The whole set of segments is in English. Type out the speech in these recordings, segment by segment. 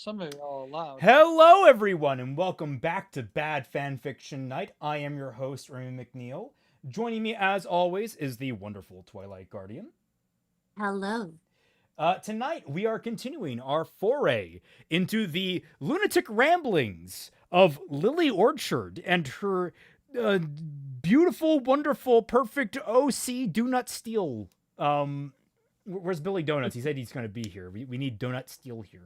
Some of y'all are loud. Hello, everyone, and welcome back to Bad Fanfiction Night. I am your host, Raymond McNeil. Joining me, as always, is the wonderful Twilight Guardian. Hello. Tonight, we are continuing our foray into the lunatic ramblings of Lily Orchard and her beautiful, wonderful, perfect OC Do Not Steal. Where's Billy Donuts? He said he's going to be here. We need Donut Steal here.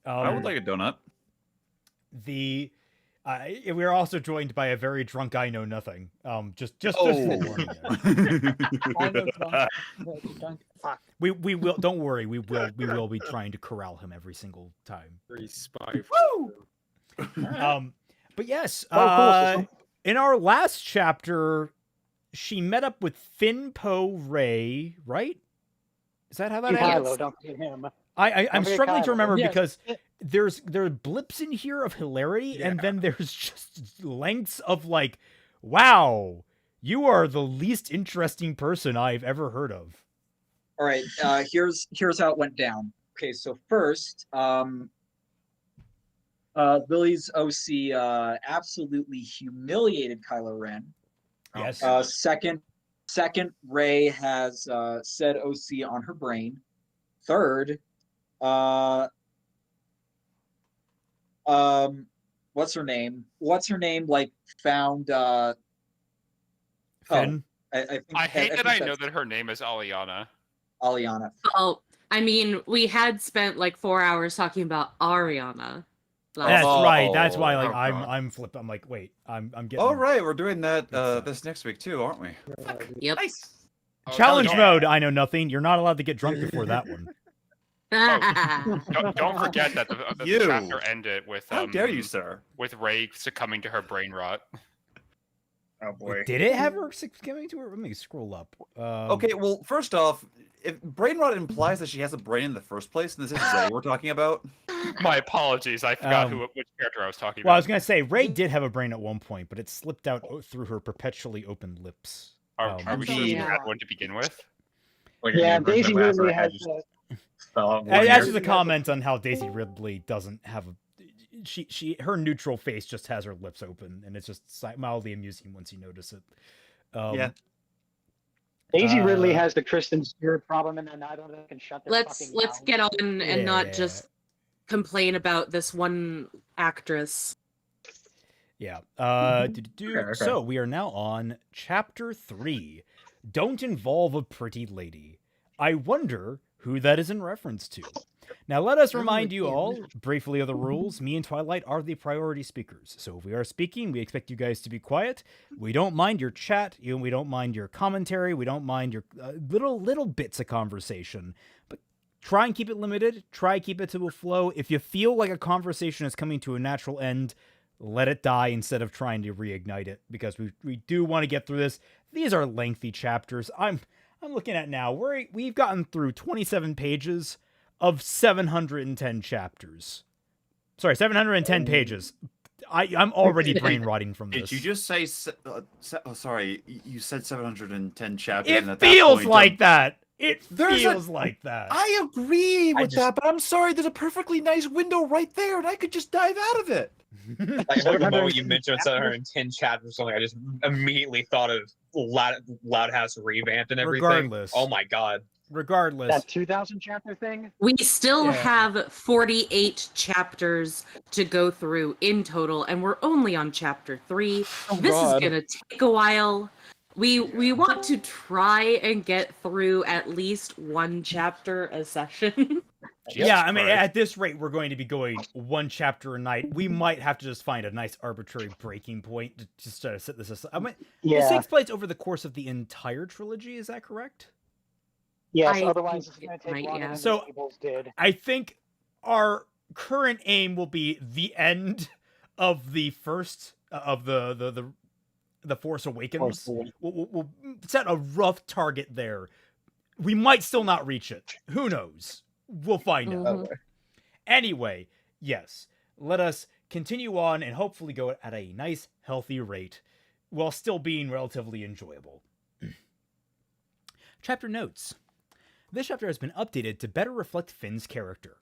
I would like a donut. We are also joined by a very drunk I know nothing. Just Oh. I know drunk. Fuck. we will, don't worry, we will be trying to corral him every single time. Very spy. Woo! But yes, cool. in our last chapter, she met up with Finn, Poe, Rey, right? Is that how that ends? Kylo, don't forget him. I'm Don't forget struggling to Kylo. remember Yes. because there are blips in here of hilarity, and then there's just lengths of like, wow, you are the least interesting person I've ever heard of. All right, here's how it went down. Okay, so first, Lily's OC absolutely humiliated Kylo Ren. Yes. Second, Rey has said OC on her brain. Third, what's her name? Like found Finn. I hate that I know that's that her name is Aliana. Aliana. Oh, I mean, we had spent like 4 hours talking about Ariana. That's Oh. right. That's why, like, Oh, God. I'm flipped. I'm like, wait, I'm getting All right, we're doing that this next week too, aren't we? Yep. Nice. challenge don't- mode. I know nothing. You're not allowed to get drunk before that one. Don't forget that the You. chapter ended with How dare you, sir? with Rey succumbing to her brain rot. Oh boy. Did it have her giving to her? Let me scroll up. Okay, well, first off, if brain rot implies that she has a brain in the first place, and this is Rey we're talking about. My apologies, I forgot which character I was talking Well, I about. was gonna say Rey did have a brain at one point, but it slipped out through her perpetually open lips. Are we sure she Yeah. had one to begin with? Yeah, Daisy Ridley has That's just a comment on how Daisy Ridley doesn't have a. Her neutral face just has her lips open, and it's just mildly amusing once you notice it. Yeah. Daisy Ridley has the Kristen Stewart problem, and then neither of them can shut their let's fucking mouths. get on and Yeah. not just complain about this one actress. Yeah. Okay. So we are now on chapter 3. Don't involve a pretty lady. I wonder who that is in reference to. Now let us remind you all briefly of the rules. Me and Twilight are the priority speakers. So if we are speaking, we expect you guys to be quiet. We don't mind your chat. We don't mind your commentary. We don't mind your little bits of conversation. But try and keep it limited. Try keep it to a flow. If you feel like a conversation is coming to a natural end, let it die instead of trying to reignite it, because we do want to get through this. These are lengthy chapters. I'm looking at now. We've gotten through 27 pages of 710 chapters. Sorry, 710 pages. I'm already brain rotting from this. Did you just say? Sorry, you said 710 chapters. It and at feels that point, like that. It There's feels like that. I agree with just- that, but I'm sorry. There's a perfectly nice window right there, and I could just dive out of it. Like the moment you mentioned 710 chapters or something, I just immediately thought of Loud House revamped and everything. Regardless. Oh my god. Regardless. That 2,000 chapter thing. We still Yeah. have 48 chapters to go through in total, and we're only on chapter 3. This God. is gonna take a while. We want to try and get through at least one chapter a session. Yeah, I mean, at this rate, we're going to be going one chapter a night. We might have to just find a nice arbitrary breaking point to just try to set this aside. I mean, this Yeah. takes place over the course of the entire trilogy. Is that correct? Yes. I Otherwise, it's think going to it take might, longer yeah. than So- the Fables did. I think our current aim will be the end of the first of the Force Awakens. We'll set a rough target there. We might still not reach it. Who knows? We'll find out. Mhm. Anyway, yes, let us continue on and hopefully go at a nice, healthy rate while still being relatively enjoyable. Chapter notes. This chapter has been updated to better reflect Finn's character.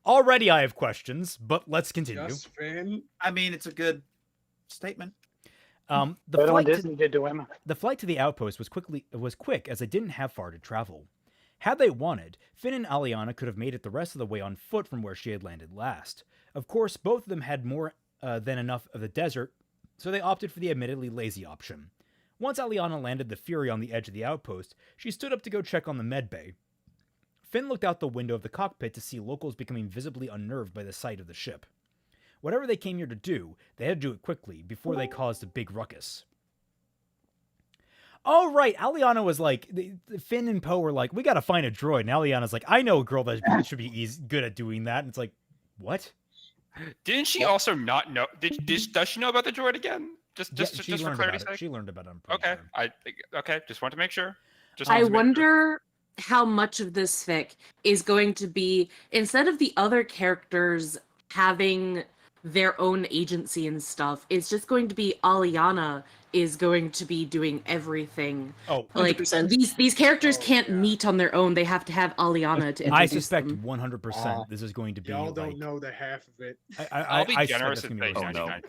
Already I have questions, but let's continue. Just Finn. I mean, it's a good statement. The Better when flight to Disney did to him. The flight to the outpost was quick as they didn't have far to travel. Had they wanted, Finn and Aliana could have made it the rest of the way on foot from where she had landed last. Of course, both of them had more than enough of the desert, so they opted for the admittedly lazy option. Once Aliana landed the Fury on the edge of the outpost, she stood up to go check on the medbay. Finn looked out the window of the cockpit to see locals becoming visibly unnerved by the sight of the ship. Whatever they came here to do, they had to do it quickly before they caused a big ruckus. Oh, right. Aliana was like, Finn and Poe were like, we got to find a droid. And Aliana's like, I know a girl that should be good at doing that. And it's like, what? Didn't she also not know? Does she know about the droid again? Just for clarity's sake. She learned about it. Okay, sure. Just want to make sure. I wonder how much of this fic is going to be, instead of the other characters having their own agency and stuff, it's just going to be Aliana is going to be doing everything. Oh, like 100%. These characters can't meet on their own. They have to have Aliana to introduce I suspect them. 100% this is going to be. Y'all don't know the half of it. I'll be generous and and say be 99%.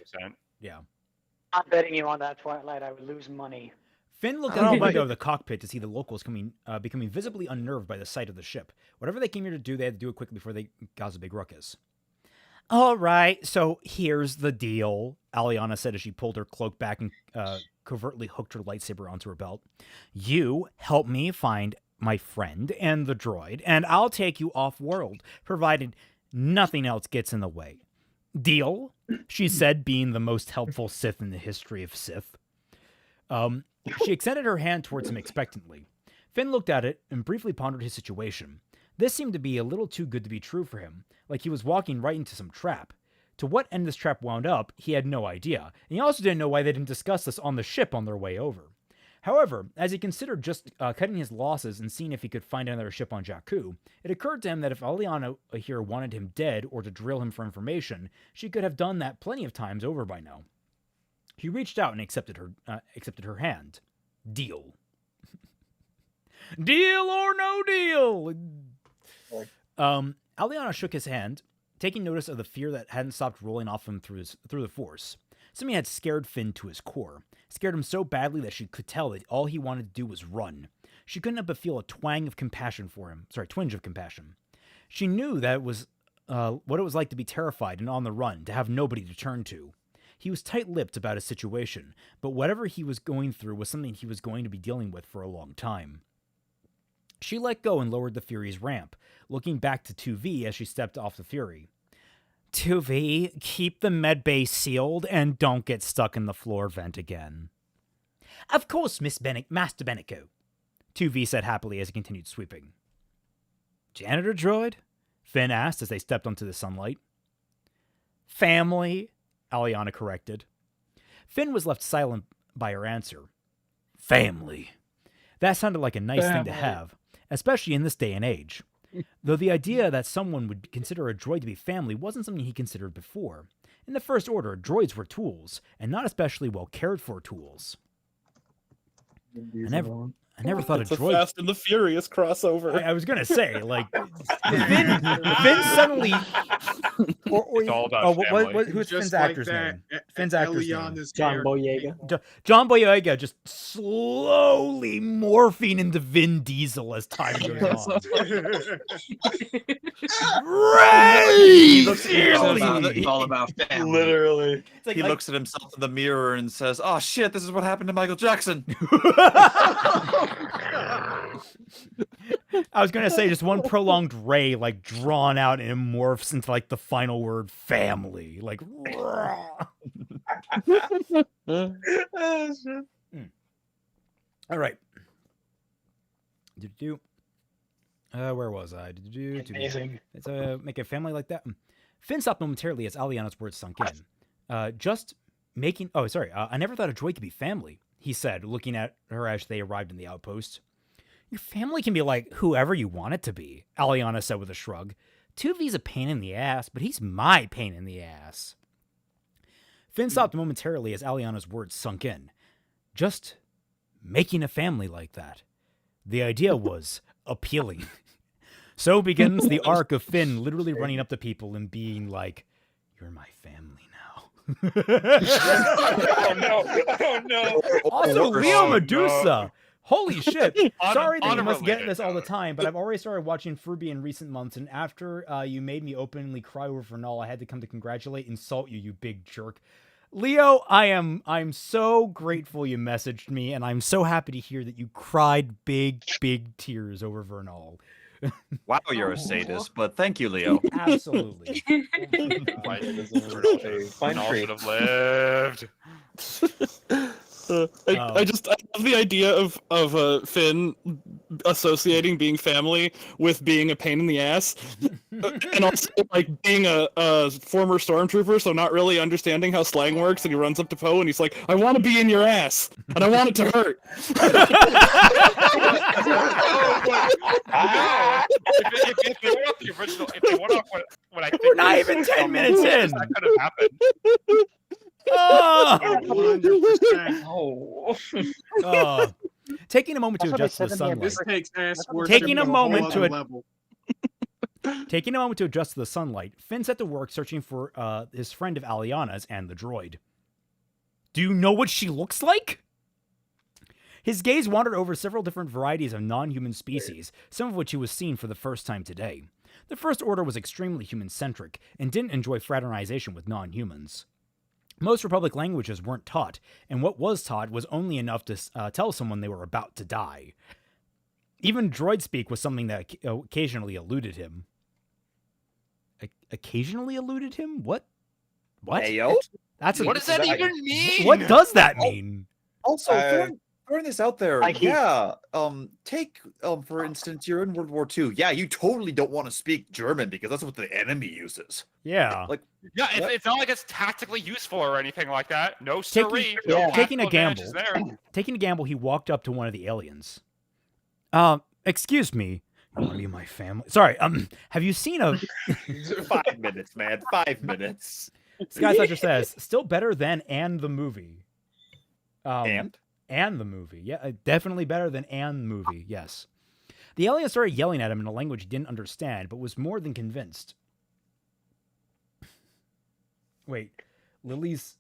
Yeah. I'm betting you on that, Twilight. I would lose money. Finn looked out the window of the cockpit to see the locals becoming visibly unnerved by the sight of the ship. Whatever they came here to do, they had to do it quickly before they caused a big ruckus. All right, so here's the deal, Aliana said as she pulled her cloak back and covertly hooked her lightsaber onto her belt. You help me find my friend and the droid, and I'll take you off-world, provided nothing else gets in the way. Deal? She said, being the most helpful Sith in the history of Sith. She extended her hand towards him expectantly. Finn looked at it and briefly pondered his situation. This seemed to be a little too good to be true for him, like he was walking right into some trap. To what end this trap wound up, he had no idea, and he also didn't know why they didn't discuss this on the ship on their way over. However, as he considered just cutting his losses and seeing if he could find another ship on Jakku, it occurred to him that if Aliana here wanted him dead or to drill him for information, she could have done that plenty of times over by now. He reached out and accepted her hand. Deal. Deal or no deal? Aliana shook his hand, taking notice of the fear that hadn't stopped rolling off him through the Force. Something had scared Finn to his core. Scared him so badly that she could tell that all he wanted to do was run. She couldn't help but feel a twinge of compassion. She knew that it was what it was like to be terrified and on the run, to have nobody to turn to. He was tight-lipped about his situation, but whatever he was going through was something he was going to be dealing with for a long time. She let go and lowered the Fury's ramp, looking back to 2V as she stepped off the Fury. 2V, keep the medbay sealed and don't get stuck in the floor vent again. Of course, Master Benico, 2V said happily as he continued sweeping. Janitor droid? Finn asked as they stepped onto the sunlight. Family, Aliana corrected. Finn was left silent by her answer. Family. That sounded like a nice thing to have, especially in this day and age. Though the idea that someone would consider a droid to be family wasn't something he considered before. In the First Order, droids were tools, and not especially well cared for tools. I never thought it's a droid. Fast and the Furious crossover. I was gonna say, like, Finn suddenly. It's all about family. Who's Just Finn's like actor's that, name? Finn's actor's name. Eliana's John character. Boyega. John Boyega just slowly morphing into Vin Diesel as time goes on. It's all about family. Literally. Like, He looks at himself in the mirror and says, "Oh shit, this is what happened to Michael Jackson." I was gonna say just one prolonged ray, like drawn out, and it morphs into like the final word, family. Like, all right. Where was I? Amazing. Let's make a family like that. Finn stopped momentarily as Aliana's words sunk in. Just making. Oh, sorry. I never thought a droid could be family, he said, looking at her as they arrived in the outpost. Your family can be like whoever you want it to be, Aliana said with a shrug. 2V's a pain in the ass, but he's my pain in the ass. Finn stopped momentarily as Aliana's words sunk in. Just making a family like that. The idea was appealing. So begins the arc of Finn literally running up to people and being like, "You're my family now." Oh no! Oh no! Also, Leo Oh, Medusa. no. Holy shit. Sorry that you must get unrelated this all the note. time, but I've already started watching Furby in recent months, and after you made me openly cry over Vernal, I had to come to congratulate and insult you, you big jerk. Leo, I'm so grateful you messaged me, and I'm so happy to hear that you cried big tears over Vernal. Wow, you're a sadist, but thank you, Leo. Absolutely. Fine All tree. should have lived. I love the idea of Finn associating being family with being a pain in the ass, and also like being a former stormtrooper, so not really understanding how slang works. And he runs up to Poe and he's like, "I want to be in your ass, and I want it to hurt." If they went off the original, if they went off what I think We're not is even 10 some minutes movies, in. that could have happened. Oh! 100%. Oh. Oh. Taking a moment to That's what adjust to they the said in the sunlight. This takes ass worship Taking to a whole moment other to ad- level. Taking a moment to adjust to the sunlight, Finn set to work searching for his friend of Aliana's and the droid. Do you know what she looks like? His gaze wandered over several different varieties of non-human species, some of which he was seeing for the first time today. The First Order was extremely human-centric and didn't enjoy fraternization with non-humans. Most Republic languages weren't taught, and what was taught was only enough to tell someone they were about to die. Even droid speak was something that occasionally eluded him. Occasionally eluded him? What? Hey, yo. That's What does that even mean? What does that mean? Also, throwing this out there, Like take for instance, you're in World War II. Yeah, you totally don't want to speak German because that's what the enemy uses. Yeah. Like, Yeah, it's not like it's tactically useful or anything like that. No Taking- siree. yeah. No Taking a tactical advantages gamble. there. Taking a gamble, he walked up to one of the aliens. Excuse me. You want to be my family? Sorry, have you seen a... 5 minutes, man. 5 minutes. Sky Slasher says, still better than and the movie. And the movie. Yeah, definitely better than and the movie, yes. The alien started yelling at him in a language he didn't understand, but was more than convinced. Wait, Lily's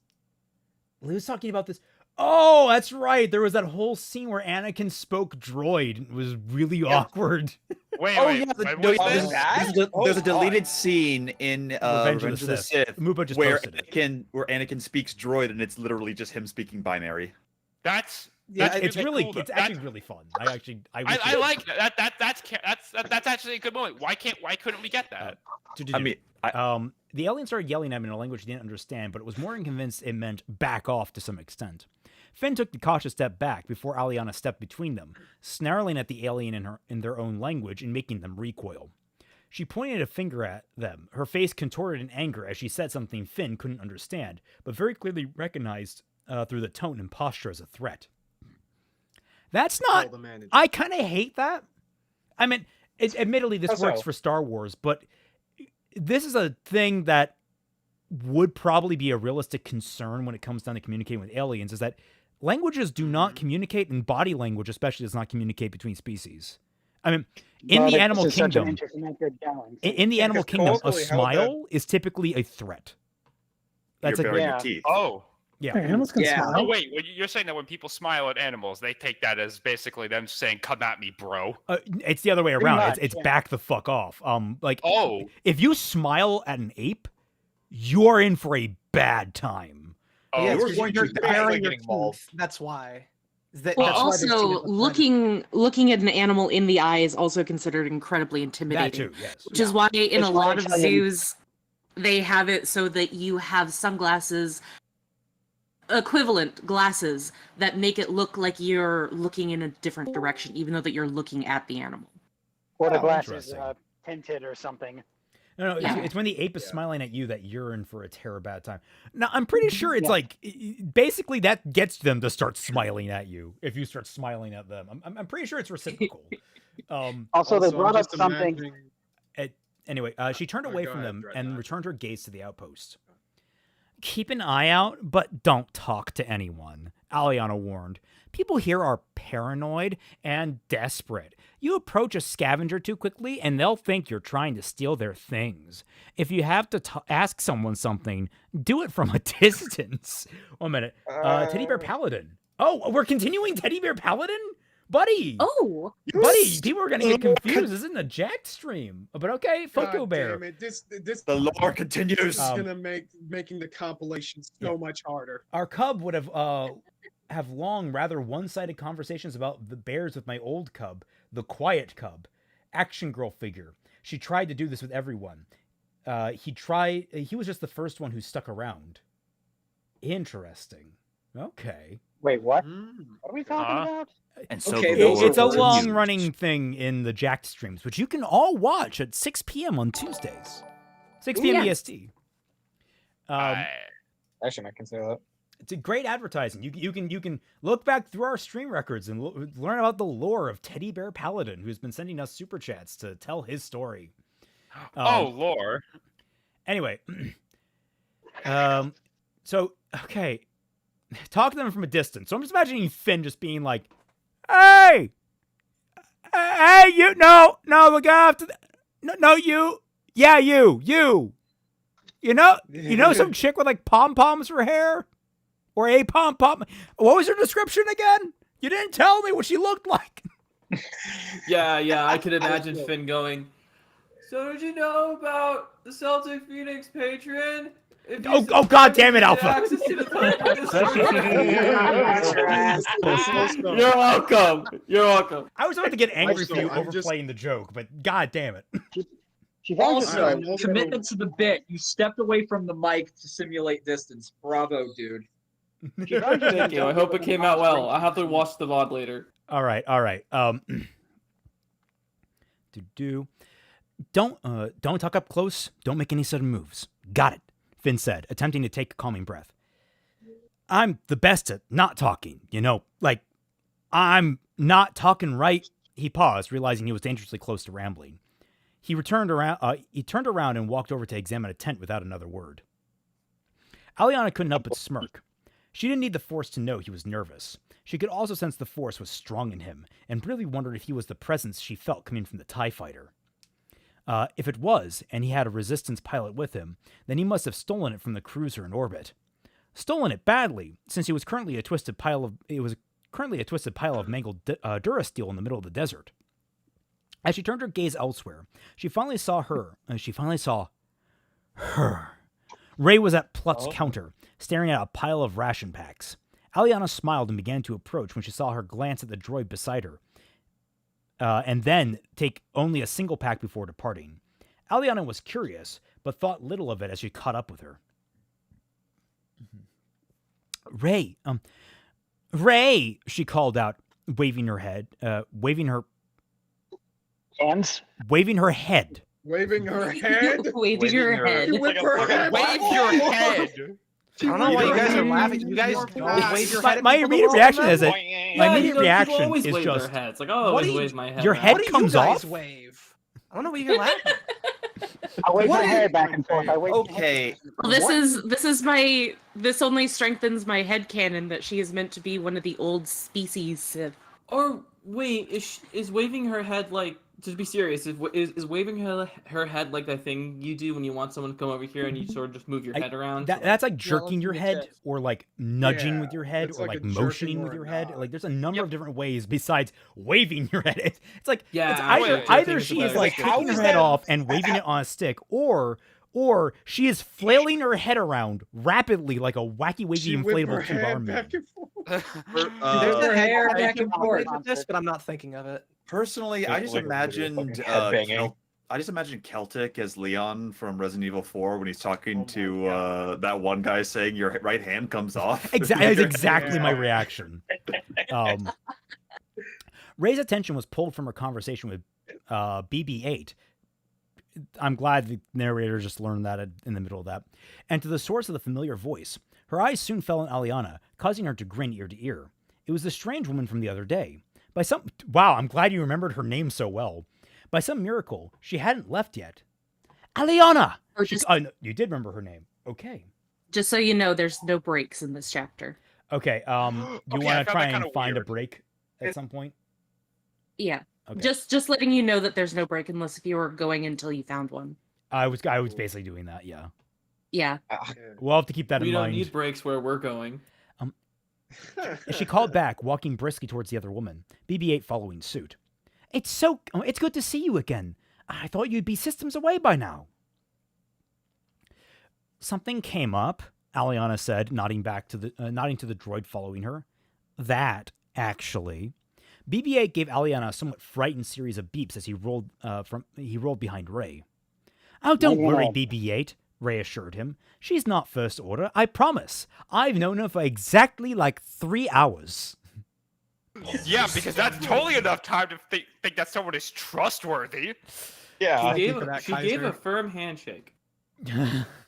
talking about this. Oh, that's right. There was that whole scene where Anakin spoke droid. It was really awkward. Wait, Oh wait. yeah, wait, what is this? there's a deleted scene in Revenge Revenge of of the the Sith Mupa just where posted it. Anakin speaks droid, and it's literally just him speaking binary. That's It's really really, cool, though. it's actually really fun. I I like that. That's actually a good moment. Why couldn't we get that? I mean, The alien started yelling at him in a language he didn't understand, but it was more than convinced it meant back off to some extent. Finn took the cautious step back before Aliana stepped between them, snarling at the alien in their own language and making them recoil. She pointed a finger at them, her face contorted in anger as she said something Finn couldn't understand, but very clearly recognized through the tone and posture as a threat. That's not... Call the manager. I kind of hate that. I mean, admittedly, this How works so? for Star Wars, but this is a thing that would probably be a realistic concern when it comes down to communicating with aliens, is that languages do not communicate, and body language especially does not communicate between species. I mean, in the animal kingdom, in the animal kingdom, a totally how smile is typically a threat. That's you're a baring yeah. your teeth. Oh. yeah. Animals can Yeah. Oh smile. wait, you're saying that when people smile at animals, they take that as basically them saying "Come at me, bro." It's the other way Pretty around. much, It's yeah. back the fuck off. Like Oh, if you smile at an ape, you're in for a bad time. oh, Yeah, you were it's 'cause going you're to die baring by your getting mauled. teeth. That's why. Well, That's why they see it also as a threat. looking at an animal in the eye is also considered incredibly That intimidating. too, yes. Which is why in It's a why lot of Italian- zoos they have it so that you have sunglasses, equivalent glasses, that make it look like you're looking in a different direction, even though that you're looking at the animal. Or the Oh, glasses interesting. tinted or something. No, Yeah. it's when the ape is smiling at you that you're in for a terrible bad time. Now, I'm pretty sure it's like, basically that gets them to start smiling at you if you start smiling at them. I'm pretty sure it's reciprocal. Also, they I'm brought up just something. imagining- Anyway, she turned Oh, away go from ahead, them Dreadnought. and returned her gaze to the outpost. Keep an eye out, but don't talk to anyone, Aliana warned. People here are paranoid and desperate. You approach a scavenger too quickly, and they'll think you're trying to steal their things. If you have to ask someone something, do it from a distance. 1 minute. Teddy Bear Paladin. Oh, we're continuing Teddy Bear Paladin? Buddy! Oh, Buddy, people are going to get confused. This isn't a Jack stream. But okay, Foco God Bear. damn it. This The lore continues. is gonna make making the compilation so much harder. Our cub would have long, rather one-sided conversations about the bears with my old cub, the quiet cub, action girl figure. She tried to do this with everyone. He was just the first one who stuck around. Interesting. Okay. Wait, what? Mm. What are we talking about? And so Okay, the those lore It's a are continues. long-running thing in the Jacked streams, which you can all watch at 6 p.m. on Tuesdays. 6 p.m. Yeah. EST. Actually, I can say that. It's a great advertising. You can look back through our stream records and learn about the lore of Teddy Bear Paladin, who's been sending us super chats to tell his story. Oh, lore. Anyway, so okay, talk to them from a distance. So I'm just imagining Finn just being like, "Hey, you, no, look after, no, you, yeah, you, you know, some chick with like pom poms for hair, or a pom pom. What was her description again? You didn't tell me what she looked like." Yeah, I could imagine Finn going, "So did you know about the Celtic Phoenix patron? If you Oh, God damn it, get Alpha. access to the title." You're welcome. You're welcome. I was about to get angry for Also, you I'm just- overplaying the joke, but god damn it. She's also Also, commitment to the bit. You stepped away from the mic to simulate distance. Bravo, dude. Thank you. I hope it came out well. I'll have to watch the VOD later. All right. Don't talk up close. Don't make any sudden moves. Got it, Finn said, attempting to take a calming breath. I'm the best at not talking, like I'm not talking right. He paused, realizing he was dangerously close to rambling. He turned around and walked over to examine a tent without another word. Aliana couldn't help but smirk. She didn't need the Force to know he was nervous. She could also sense the Force was strong in him, and really wondered if he was the presence she felt coming from the TIE fighter. If it was, and he had a Resistance pilot with him, then he must have stolen it from the cruiser in orbit. Stolen it badly, since he was currently a twisted pile of mangled Durasteel in the middle of the desert. As she turned her gaze elsewhere, she finally saw her. Rey was at Pluck's counter, staring at a pile of ration packs. Aliana smiled and began to approach when she saw her glance at the droid beside her, and then take only a single pack before departing. Aliana was curious, but thought little of it as she caught up with her. Rey, she called out, waving her head. hands. Waving her head. Waving her head. Waving your head. Wave your head. I don't know why you guys are laughing. You guys don't wave your head. My immediate reaction is that Yeah, my immediate people reaction always is wave just their heads. Like, oh, I What always do you- wave my head. your now. head What do comes you guys off? wave? I don't know what you're laughing. I wave What my is- head back and forth. I wave. Okay. Well, this only strengthens my headcanon that she is meant to be one of the old species Sith. Or wait, is waving her head like? To be serious, is waving her head like that thing you do when you want someone to come over here and you sort of just move your head around? That's like Yeah, jerking your let's head, mix it. or like nudging Yeah, with your head, it's or like like a jerking motioning or with a your head. nod. Like there's a number of different ways besides waving your head. It's like Yeah, it's I either think it's a she is better like way. taking her head off and waving it on a stick, or she is flailing her head around rapidly like a wacky wavy She whipped her inflatable tube head arm man. back and forth. There's her a hair head back and forth. of this, but I'm not thinking of it. Personally, I just Like a really imagined fucking headbanging. I just imagined Celtic as Leon from Resident Evil 4 when he's talking Oh my to that one guy saying your right hand comes off. Exactly, that's exactly my reaction. Rey's attention was pulled from her conversation with BB-8. I'm glad the narrator just learned that in the middle of that. And to the source of the familiar voice. Her eyes soon fell on Aliana, causing her to grin ear to ear. It was the strange woman from the other day. Wow, I'm glad you remembered her name so well. By some miracle, she hadn't left yet. Aliana! Or just You did remember her name. Okay. Just so you know, there's no breaks in this chapter. Okay, you Okay, I want found to that try and kinda find a weird. break at some point? Yeah. Okay. Just letting you know that there's no break unless if you were going until you found one. I was basically doing that, yeah. Yeah. We'll have to keep that We in don't mind. need breaks where we're going. She called back, walking briskly towards the other woman, BB-8 following suit. It's good to see you again. I thought you'd be systems away by now. Something came up, Aliana said, nodding to the droid following her. That, actually. BB-8 gave Aliana a somewhat frightened series of beeps as he rolled behind Rey. Oh, don't worry, BB-8, Rey assured him. She's not First Order, I promise. I've known her for exactly 3 hours. Yeah, because that's totally enough time to think that someone is trustworthy. Yeah. She gave a firm handshake.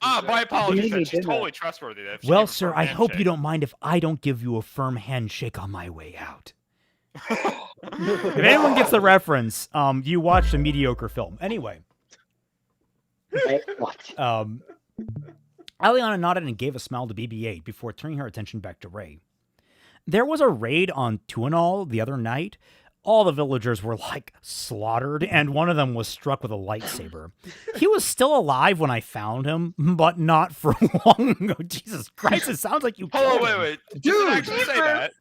My apologies. Really She's did totally trustworthy. If she Well, gave a sir, firm I hope you handshake. don't mind if I don't give you a firm handshake on my way out. If anyone gets the reference, you watched a mediocre film. Anyway. What? Aliana nodded and gave a smile to BB-8 before turning her attention back to Rey. There was a raid on Tuanal the other night. All the villagers were slaughtered, and one of them was struck with a lightsaber. He was still alive when I found him, but not for long. Oh, Jesus Christ, it sounds like you killed him. Wait. Dude, did it actually say that?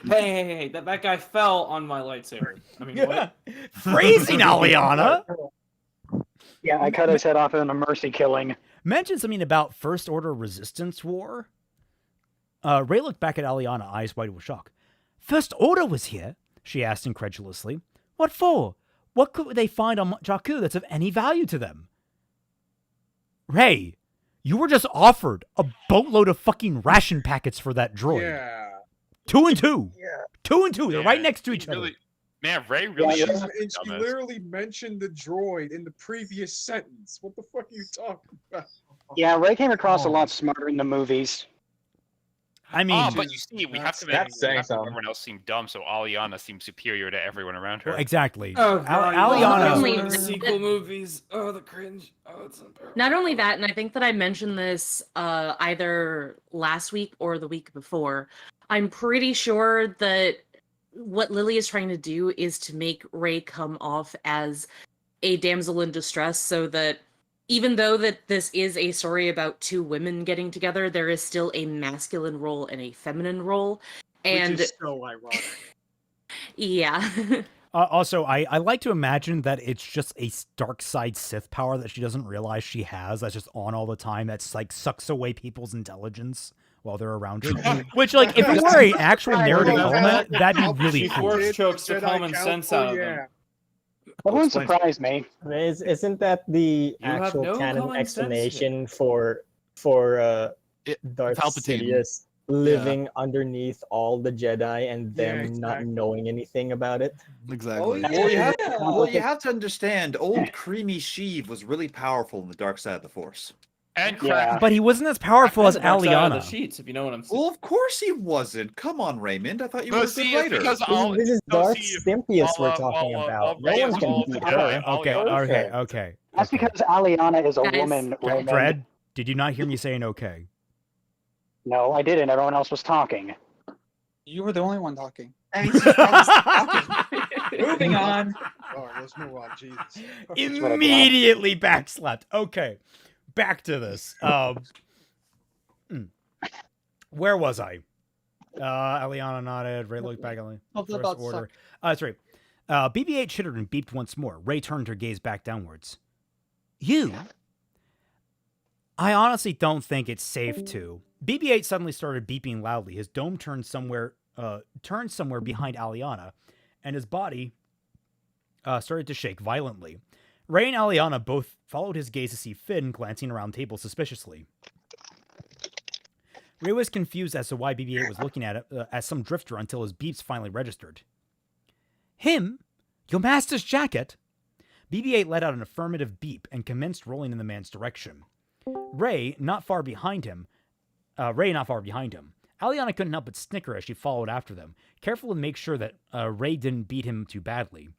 Hey, that guy fell on my lightsaber. I mean, what? Phrasing, Aliana! Yeah, I cut his head off in a mercy killing. Mentioned something about First Order Resistance War. Rey looked back at Aliana, eyes wide with shock. First Order was here? She asked incredulously. What for? What could they find on Jakku that's of any value to them? Rey, you were just offered a boatload of fucking ration packets for that droid. Yeah. 2 and 2. Yeah. 2 and 2. They're right next to each other. Really, man, Rey really Yeah, is And she dumbass. literally mentioned the droid in the previous sentence. What the fuck are you talking about? Yeah, Ray came across a lot smarter in the movies. I mean, but you see, we have to make That's saying something. everyone else seem dumb, so Aliana seems superior to everyone around her. well, exactly. Oh, God, Aliana. Only- the sequel movies. Oh, the cringe. Oh, it's unbearable. Not only that, and I think that I mentioned this either last week or the week before. I'm pretty sure that what Lily is trying to do is to make Rey come off as a damsel in distress, so that even though that this is a story about two women getting together, there is still a masculine role and a feminine role. And Which is so ironic. yeah. Also, I like to imagine that it's just a dark side Sith power that she doesn't realize she has. That's just on all the time. That's sucks away people's intelligence while they're around her. Which, if it were an actual narrative element, that'd be really She cool. force chokes the Jedi common sense Council, out of them. yeah. That wouldn't surprise me. Isn't that the You have actual no canon common sense explanation for Darth Palpatine. Sidious living underneath all the Jedi and them Yeah, not exactly. knowing anything about it? Exactly. Well, you have to understand, old creamy Sheev was really powerful in the dark side of the Force. And Yeah. crack. But he wasn't as powerful as The dark side of the Aliana. sheets, if you know what I'm saying. Well, of course he wasn't. Come on, Raymond. I thought you No, were a see, good it's writer. because This is no, Darth see, Stimpius we're while, talking while, about. while No Rey one's is gonna all beat for her. Jedi, Okay, Aliana- okay. That's because Aliana is a Guys, woman, Raymond. Dread, did you not hear me saying okay? No, I didn't. Everyone else was talking. You were the only one talking. Moving on. Oh, let's move on. Jesus. Immediately backslapped. Okay, back to this. Where was I? Aliana nodded. Ray looked back at Something First about Order. That's right. BB-8 chittered and beeped once more. Ray turned her gaze back downwards. You? I honestly don't think it's safe to. BB-8 suddenly started beeping loudly. His dome turned somewhere behind Aliana, and his body started to shake violently. Ray and Aliana both followed his gaze to see Finn glancing around the table suspiciously. Ray was confused as to why BB-8 was looking at it as some drifter until his beeps finally registered. Him? Your master's jacket? BB-8 let out an affirmative beep and commenced rolling in the man's direction. Ray not far behind him. Aliana couldn't help but snicker as she followed after them, careful to make sure that Ray didn't beat him too badly.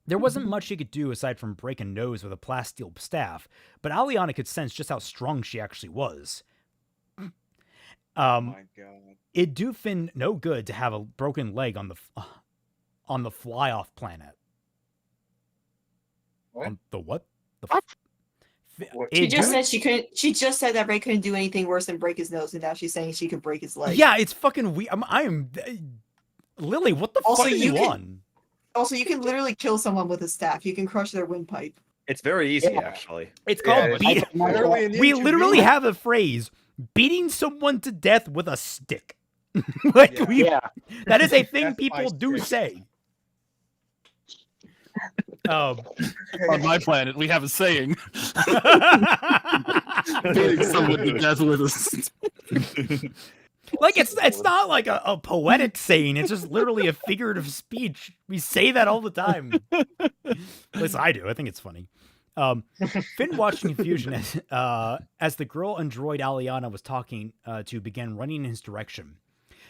There wasn't much she could do aside from break a nose with a plasteel staff, but Aliana could sense just how strong she actually was. Oh my god. It do Finn no good to have a broken leg on the fly-off planet. What? On the what? The What? She just said she couldn't. She just said that Ray couldn't do anything worse than break his nose, and now she's saying she could break his leg. Yeah, it's fucking weird. Lily, what the fuck are you on? Also, you can literally kill someone with a staff. You can crush their windpipe. It's very easy, actually. It's called beat. We literally have a phrase: beating someone to death with a stick. That is a thing people do say. On my planet, we have a saying. Beating someone to death with a stick. Like it's not like a poetic saying. It's just literally a figurative speech. We say that all the time. At least I do. I think it's funny. Finn watched in confusion as the girl and droid Aliana was talking to began running in his direction.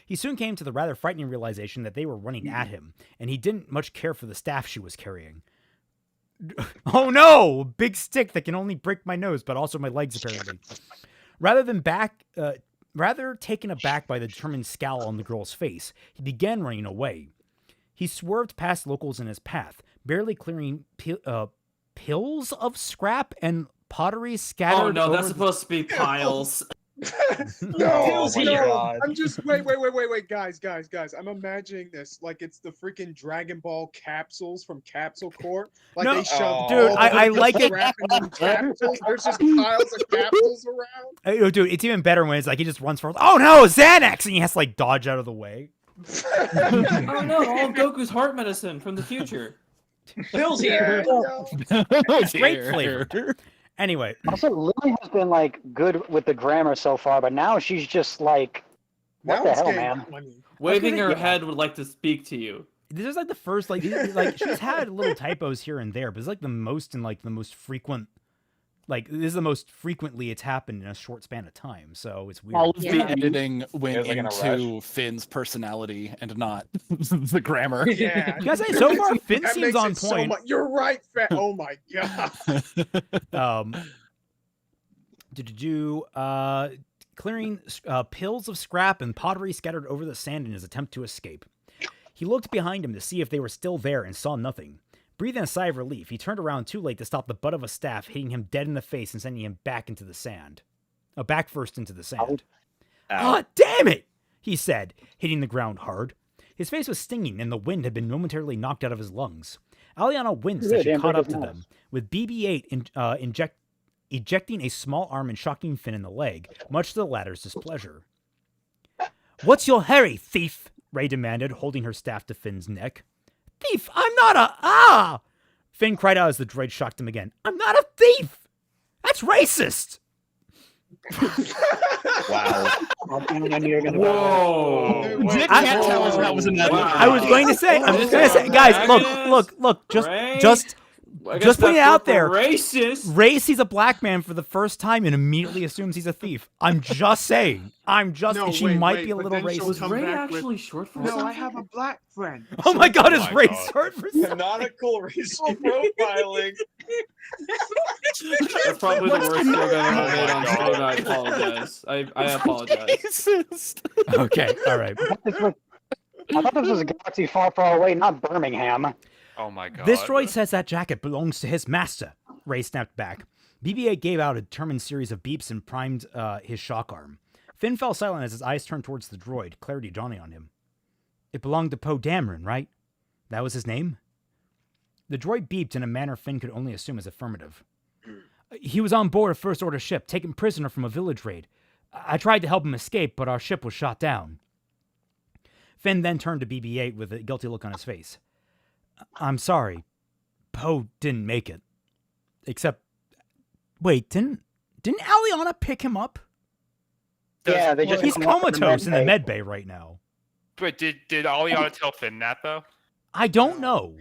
He soon came to the rather frightening realization that they were running at him, and he didn't much care for the staff she was carrying. Oh no! Big stick that can only break my nose, but also my legs, apparently. Rather taken aback by the determined scowl on the girl's face, he began running away. He swerved past locals in his path, barely clearing pills of scrap and pottery scattered. Oh no, over that's supposed to be piles. No, Oh my God. I'm just wait, guys. I'm imagining this like it's the freaking Dragon Ball capsules from Capsule Corp. Like No, they shove dude, all I the like it. crap in them capsules. There's just piles of capsules around. Oh, dude, it's even better when it's like he just runs forward. Oh no, Xanax! And he has to like dodge out of the way. Oh no, all of Goku's heart medicine from the future. Bill's here. Great flavor. Anyway. Also, Lily has been like good with the grammar so far, but now she's just like, what the hell, man? Waving her head would like to speak to you. This is like the first like she's had little typos here and there, but it's like the most frequent. Like this is the most frequently it's happened in a short span of time, so it's weird. All of the editing went into Finn's personality and not the grammar. Yeah. You guys say so far Finn That seems makes on it so point. you're right, Oh my god. Clearing pills of scrap and pottery scattered over the sand in his attempt to escape. He looked behind him to see if they were still there and saw nothing. Breathing a sigh of relief, he turned around too late to stop the butt of a staff hitting him dead in the face and sending him back into the sand. Back first into the sand. Ah, damn it! He said, hitting the ground hard. His face was stinging and the wind had been momentarily knocked out of his lungs. Aliana winced as she caught up to them, with BB-8 ejecting a small arm and shocking Finn in the leg, much to the latter's displeasure. What's your hurry, thief? Ray demanded, holding her staff to Finn's neck. Thief, I'm not a... Finn cried out as the droid shocked him again. I'm not a thief! That's racist! Wow. Whoa. Dick can't tell us that was an edit. I was going to say, guys, look, just putting it out there. Racist. Ray sees a black man for the first time and immediately assumes he's a thief. I'm just saying. She might be a little racist. Was Ray actually short for something? No, I have a black friend. Oh my god, is Ray short for something? Canonical racial profiling. That's probably the worst joke I've ever made on stream. I apologize. I apologize. Okay, all right. I thought this was a galaxy far, far away, not Birmingham. Oh my god. This droid says that jacket belongs to his master. Ray snapped back. BB-8 gave out a determined series of beeps and primed his shock arm. Finn fell silent as his eyes turned towards the droid, clarity dawning on him. It belonged to Poe Dameron, right? That was his name? The droid beeped in a manner Finn could only assume as affirmative. He was on board a First Order ship, taken prisoner from a village raid. I tried to help him escape, but our ship was shot down. Finn then turned to BB-8 with a guilty look on his face. I'm sorry. Poe didn't make it. Except... Wait, didn't Aliana pick him up? Yeah, they just... He's comatose in the med bay right now. But did Aliana tell Finn that, though? I don't know.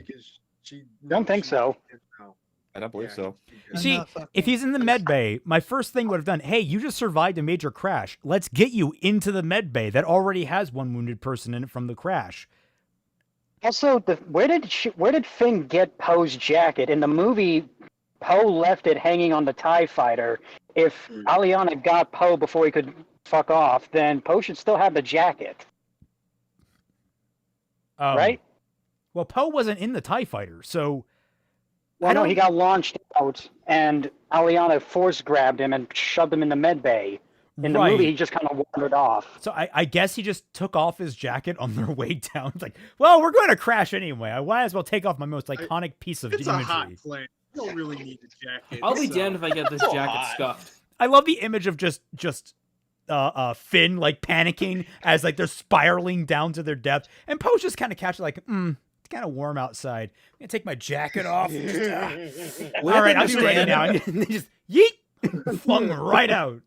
Don't think so. I don't believe so. See, if he's in the med bay, my first thing would have done, hey, you just survived a major crash. Let's get you into the med bay that already has one wounded person in it from the crash. Also, where did Finn get Poe's jacket? In the movie, Poe left it hanging on the TIE fighter. If Aliana got Poe before he could fuck off, then Poe should still have the jacket, right? Well, Poe wasn't in the TIE fighter, so... Well, no, he got launched out, and Aliana force grabbed him and shoved him in the med bay. In the movie, he just kind of wandered off. So I guess he just took off his jacket on their way down. It's like, well, we're going to crash anyway. I might as well take off my most iconic piece of It's imagery. a hot plane. You don't really need a jacket. I'll be so- damned if I get this jacket scuffed. I love the image of just Finn like panicking as like they're spiraling down to their death, and Poe's just kind of catching like, it's kind of warm outside. I'm gonna take my jacket off. All right, I'm ready now. And they just yeet, flung right out.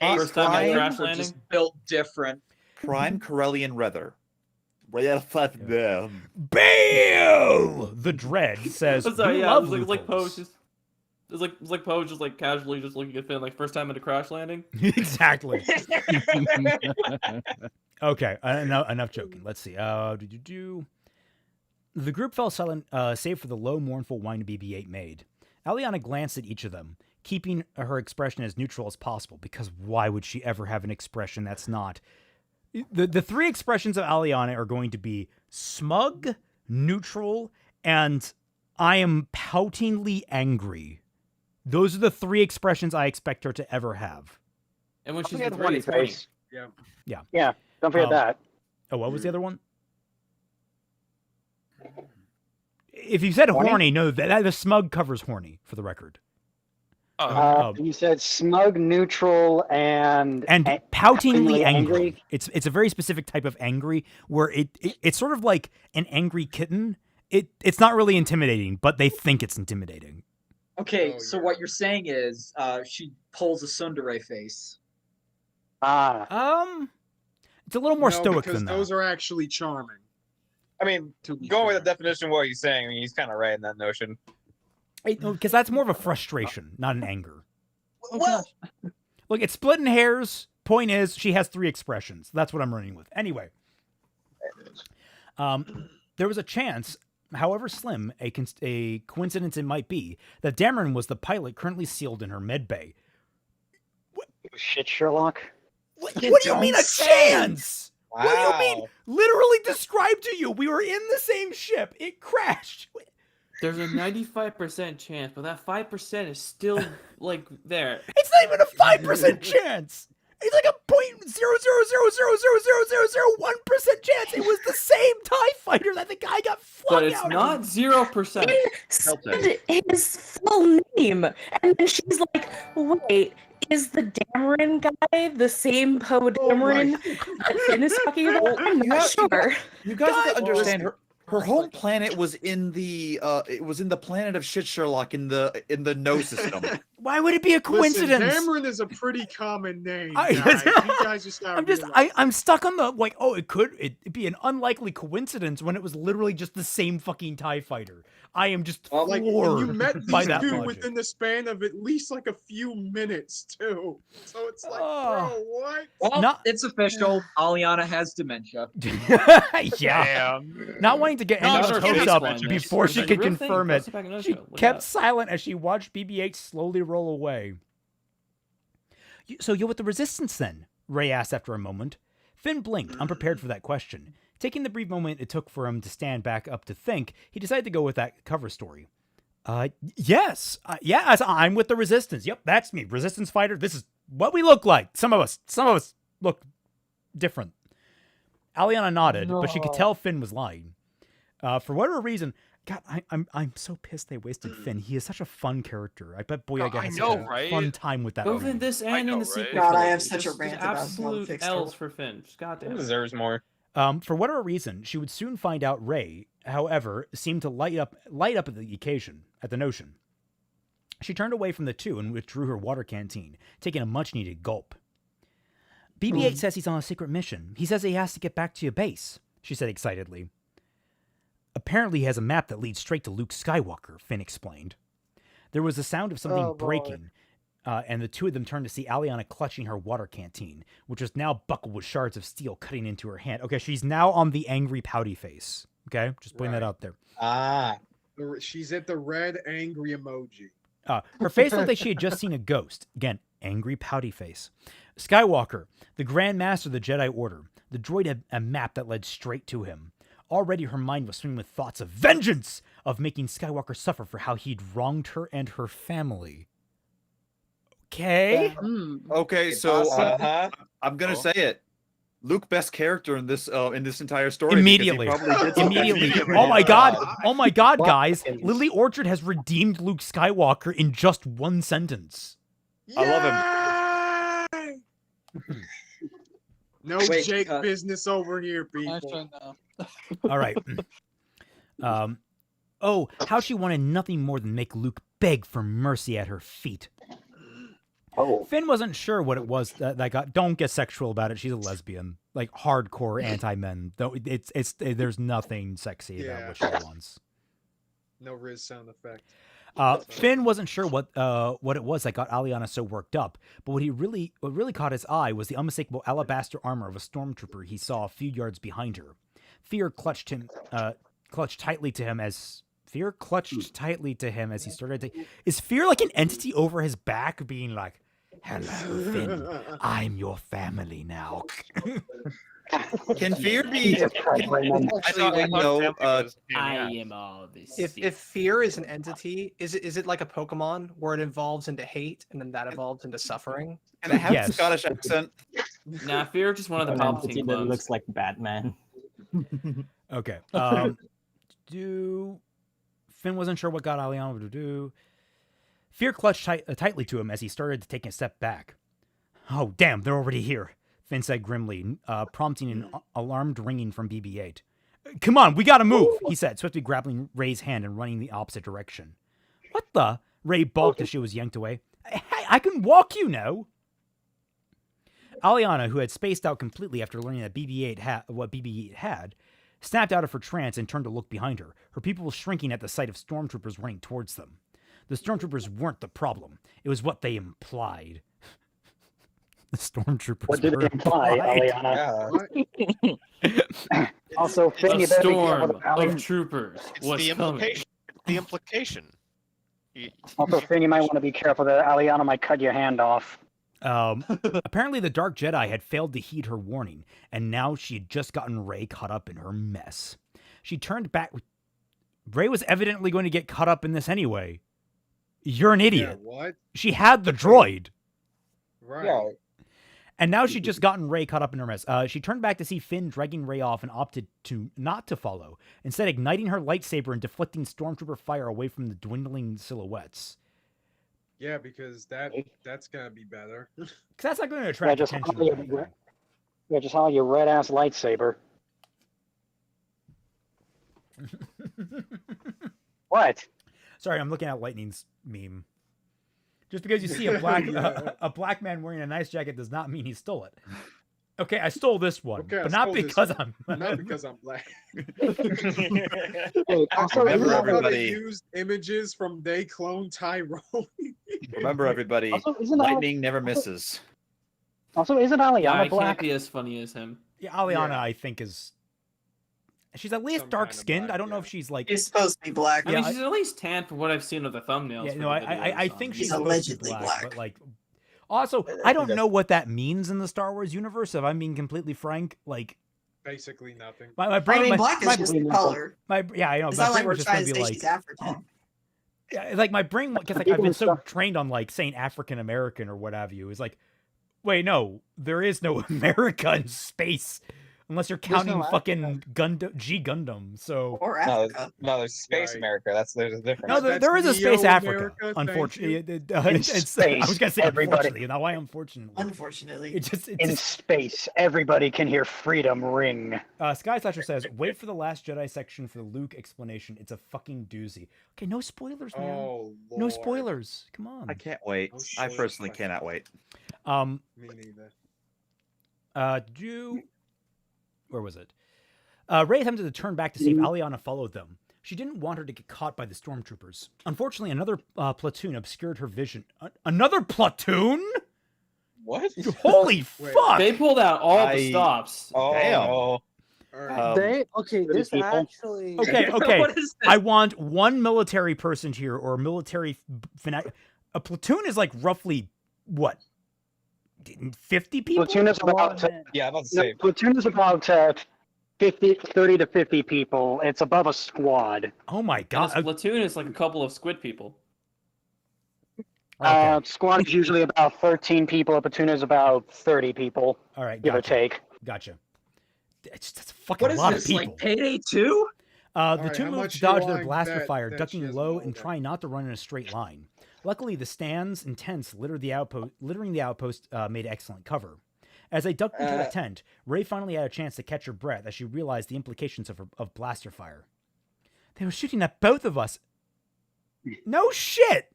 First time I crash Are landing. just built different. Prime Corellian Weather. Right out of them. Bam! The Dread says, I'm sorry, "We yeah, love it was like Poe loopholes." just. It's like Poe just like casually just looking at Finn like first time at a crash landing. Exactly. Okay, enough joking. Let's see. The group fell silent, save for the low, mournful whine BB-8 made. Aliana glanced at each of them, keeping her expression as neutral as possible, because why would she ever have an expression that's not? The three expressions of Aliana are going to be smug, neutral, and I am poutingly angry. Those are the three expressions I expect her to ever have. And when she's Don't with forget Ray, it's funny. face. Yeah. Yeah, don't forget that. Oh, what was the other one? If you said Horny? horny, no, the smug covers horny, for the record. You said smug, neutral, and poutingly angry. angry. It's a very specific type of angry where it's sort of like an angry kitten. It's not really intimidating, but they think it's intimidating. Okay, so what you're saying is she pulls a tsundere face. It's a little more No, stoic because than that. those are actually charming. I mean, going with the definition of what he's saying, I mean, he's kind of right in that notion. Because that's more of a frustration, not an anger. Well, Look, it's splitting hairs. Point is, she has three expressions. That's what I'm running with. Anyway, there was a chance, however slim a coincidence it might be, that Dameron was the pilot currently sealed in her med bay. Shit, Sherlock. What do you mean a chance? Wow. What do you mean? Literally described to you. We were in the same ship. It crashed. There's a 95% chance, but that 5% is still like there. It's not even a 5% chance. It's like a 0.000000001% chance. It was the same TIE fighter that the guy got flung But it's out. not 0%. Said his full name, and then she's like, "Wait, is the Dameron guy the same Poe Dameron that Finn is talking about?" I'm not sure. You guys have to understand her home planet was in the planet of shit Sherlock in the no system. Why would it be a coincidence? Listen, Dameron is a pretty common name. I- Guys. You guys just gotta realize. I'm stuck on the like. Oh, it'd be an unlikely coincidence when it was literally just the same fucking TIE fighter. I am just Like, floored you met by these that two logic. within the span of at least like a few minutes too. So it's like, Oh. bro, what? Well, it's official. Aliana has dementia. Yeah. Not wanting to get No, anyone's it's her hopes face up blindness. before she It's a could real thing. confirm it, Go back and notice she it. Look it kept up. silent as she watched BB-8 slowly roll away. So you're with the Resistance then? Ray asked after a moment. Finn blinked, unprepared for that question. Taking the brief moment it took for him to stand back up to think, he decided to go with that cover story. Yes. Yes, I'm with the Resistance. Yep, that's me. Resistance fighter. This is what we look like. Some of us look different. Aliana nodded, but she could tell Finn was lying. For whatever reason, God, I'm so pissed they wasted Finn. He is such a fun character. I bet Boyega has know, such a right? fun time with that. Both movie. in this and in the right? sequel. God, I have trilogy. such a Just rant about absolute Fanfiction. L's for Finn. Just goddamn. He deserves more. For whatever reason, she would soon find out Ray, however, seemed to light up at the occasion, at the notion. She turned away from the two and withdrew her water canteen, taking a much-needed gulp. BB-8 says he's on a secret mission. He says he has to get back to your base, she said excitedly. Apparently he has a map that leads straight to Luke Skywalker, Finn explained. There was the sound of something breaking, and the two of them turned to see Aliana clutching her water canteen, which was now buckled with shards of steel cutting into her hand. Okay, she's now on the angry pouty face. Okay, just putting that out there. She's at the red angry emoji. Her face looked like she had just seen a ghost. Again, angry, pouty face. Skywalker, the Grand Master of the Jedi Order. The droid had a map that led straight to him. Already her mind was swimming with thoughts of vengeance, of making Skywalker suffer for how he'd wronged her and her family. Okay? Okay, so I'm gonna say it. Luke, best character in this entire story. Immediately. Immediately. Oh my god. Oh my god, guys. Lily Orchard has redeemed Luke Skywalker in just one sentence. I love him. No Jake business over here, people. All right. Oh, how she wanted nothing more than make Luke beg for mercy at her feet. Oh. Finn wasn't sure what it was that got. Don't get sexual about it. She's a lesbian, like hardcore anti-men. Though there's nothing sexy about what she wants. No Riz sound effect. Finn wasn't sure what it was that got Aliana so worked up, but what really caught his eye was the unmistakable alabaster armor of a stormtrooper he saw a few yards behind her. Fear clutched tightly to him as he started to. Is fear like an entity over his back, being like, "Hello, Finn. I'm your family now." Can fear be? I am all this. If fear is an entity, is it like a Pokemon where it evolves into hate and then that evolves into suffering? And it has a Scottish accent. Nah, fear just one of the Palpatine that clones. looks like Batman. Okay. Finn wasn't sure what got Aliana to do. Fear clutched tightly to him as he started to take a step back. Oh, damn, they're already here, Finn said grimly, prompting an alarmed ringing from BB-8. Come on, we gotta move, he said, swiftly grabbing Rey's hand and running the opposite direction. What the? Rey balked as she was yanked away. Hey, I can walk, you know. Aliana, who had spaced out completely after learning that what BB-8 had, snapped out of her trance and turned to look behind her, her pupils shrinking at the sight of stormtroopers running towards them. The stormtroopers weren't the problem. It was what they implied. The stormtroopers What did it imply, Aliana? Also, Finn, you better be careful with of troopers. It's the implication. The implication. Also, Finn, you might want to be careful that Aliana might cut your hand off. Apparently the Dark Jedi had failed to heed her warning, and now she had just gotten Rey caught up in her mess. She turned back. Rey was evidently going to get caught up in this anyway. You're an idiot. Yeah, what? She had the droid. Right. Yeah. And now she'd just gotten Rey caught up in her mess. She turned back to see Finn dragging Rey off and opted to not to follow, instead igniting her lightsaber and deflecting stormtrooper fire away from the dwindling silhouettes. Yeah, because that's gonna be better. Because that's not going to attract attention. Just hold your red ass lightsaber. What? Sorry, I'm looking at Lightning's meme. Just because you see a black man wearing a nice jacket does not mean he stole it. Okay, I stole this one, but not because I'm not because I'm black. Also, remember everybody. Used images from They Clone Tyrone. Remember everybody. Also, Lightning never misses. Also, isn't Aliana I black? can't be as funny as him. Yeah, Aliana, I think is. She's at least dark skinned. I don't know if she's like. She's supposed to be black. I mean, she's at least tan from what I've seen of the thumbnails. Yeah, no, I think she's allegedly black, but like. Also, I don't know what that means in the Star Wars universe. If I'm being completely frank, like. Basically nothing. My brain, black is just the color. I know. It's my not like brain we're was just trying gonna to be say like. she's African. Yeah, like my brain, because like I've been so trained on like saying African American or what have you, is like, wait, no, there is no America in space. Unless you're counting fucking Gundam, so or Africa. No, there's Space America. There's a difference. No, there is a Space Africa. Unfortunately, space, I was gonna say everybody. unfortunately. Now, why unfortunately? Unfortunately, in space, everybody can hear freedom ring. Sky Slasher says, "Wait for the Last Jedi section for the Luke explanation. It's a fucking doozy." Okay, no spoilers, man. Oh, no spoilers. Come on. I can't wait. I personally cannot wait. Me neither. Where was it? Rey attempted to turn back to see if Aliana followed them. She didn't want her to get caught by the stormtroopers. Unfortunately, another platoon obscured her vision. Another platoon? What? Holy fuck! They pulled out all the stops. Oh, This actually. Okay. What is this? I want one military person here or a military fanatic. A platoon is like roughly what? 50 people? Platoon is about Yeah, I'm about to say. platoon is about 30 to 50 people. It's above a squad. Oh my And god. a platoon is like a couple of squid people. Squad is usually about 13 people. A platoon is about 30 people. All right, give or take. Gotcha. That's a fucking What is lot this, of people. like Payday 2? The two how moved much to you dodge their lying blaster bet fire, that she ducking doesn't low know and that? trying not to run in a straight line. Luckily, the stands and tents littering the outpost made excellent cover. As they ducked into a tent, Ray finally had a chance to catch her breath as she realized the implications of blaster fire. They were shooting at both of us. No shit!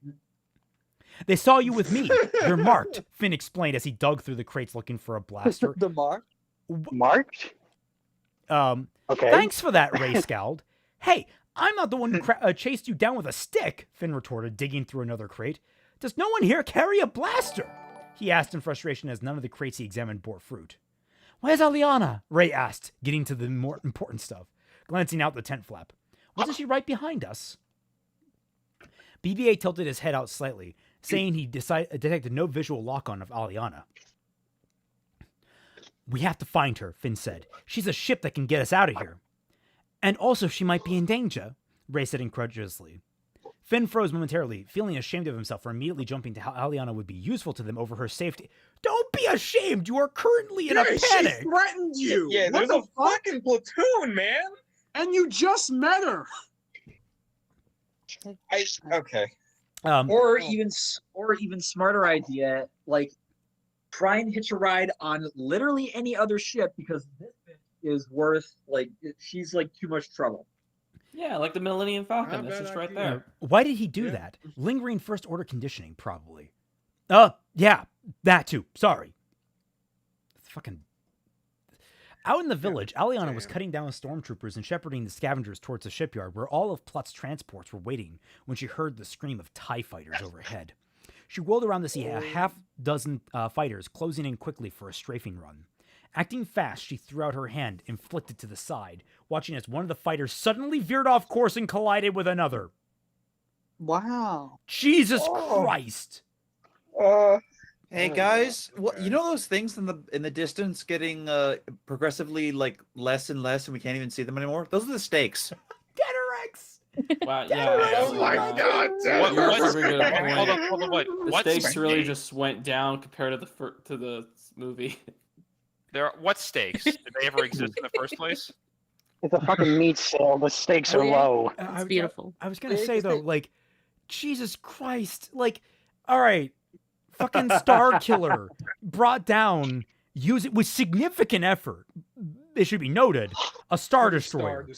They saw you with me. You're marked, Finn explained as he dug through the crates looking for a blaster. The mark? Marked? Okay. Thanks for that, Ray scowled. Hey, I'm not the one who chased you down with a stick, Finn retorted, digging through another crate. Does no one here carry a blaster? He asked in frustration as none of the crates he examined bore fruit. Where's Aliana? Ray asked, getting to the more important stuff, glancing out the tent flap. Wasn't she right behind us? BB-8 tilted his head out slightly, saying he detected no visual lock-on of Aliana. We have to find her, Finn said. She's a ship that can get us out of here. And also she might be in danger, Ray said incredulously. Finn froze momentarily, feeling ashamed of himself for immediately jumping to how Aliana would be useful to them over her safety. Don't be ashamed! You are currently in a panic! She threatened you! Yeah, What there's the a fucking platoon, man! And you just met her! Okay. Or even smarter idea, like try and hitch a ride on literally any other ship because this bitch is worth she's like too much trouble. Yeah, like the Millennium Falcon. That's just right there. Why did he do that? Lingering first order conditioning, probably. Yeah, that too. Sorry. It's fucking. Out in the village, Aliana was cutting down stormtroopers and shepherding the scavengers towards the shipyard where all of Plutt's transports were waiting when she heard the scream of TIE fighters overhead. She whirled around to see a half-dozen fighters closing in quickly for a strafing run. Acting fast, she threw out her hand and flicked it to the side, watching as one of the fighters suddenly veered off course and collided with another. Wow. Jesus Christ! Hey guys, what you know those things in the distance getting progressively like less and less, and we can't even see them anymore? Those are the stakes. Deterex! Wow, yeah. Oh my God! Hold on, wait. The What stakes really stakes? just went down compared to the movie. What stakes? Did they ever exist in the first place? It's a fucking meat sale. The stakes are low. It's beautiful. I was gonna say though, like, Jesus Christ, like, all right, fucking Star Killer brought down, use it with significant effort. It should be noted, a Star Destroyer.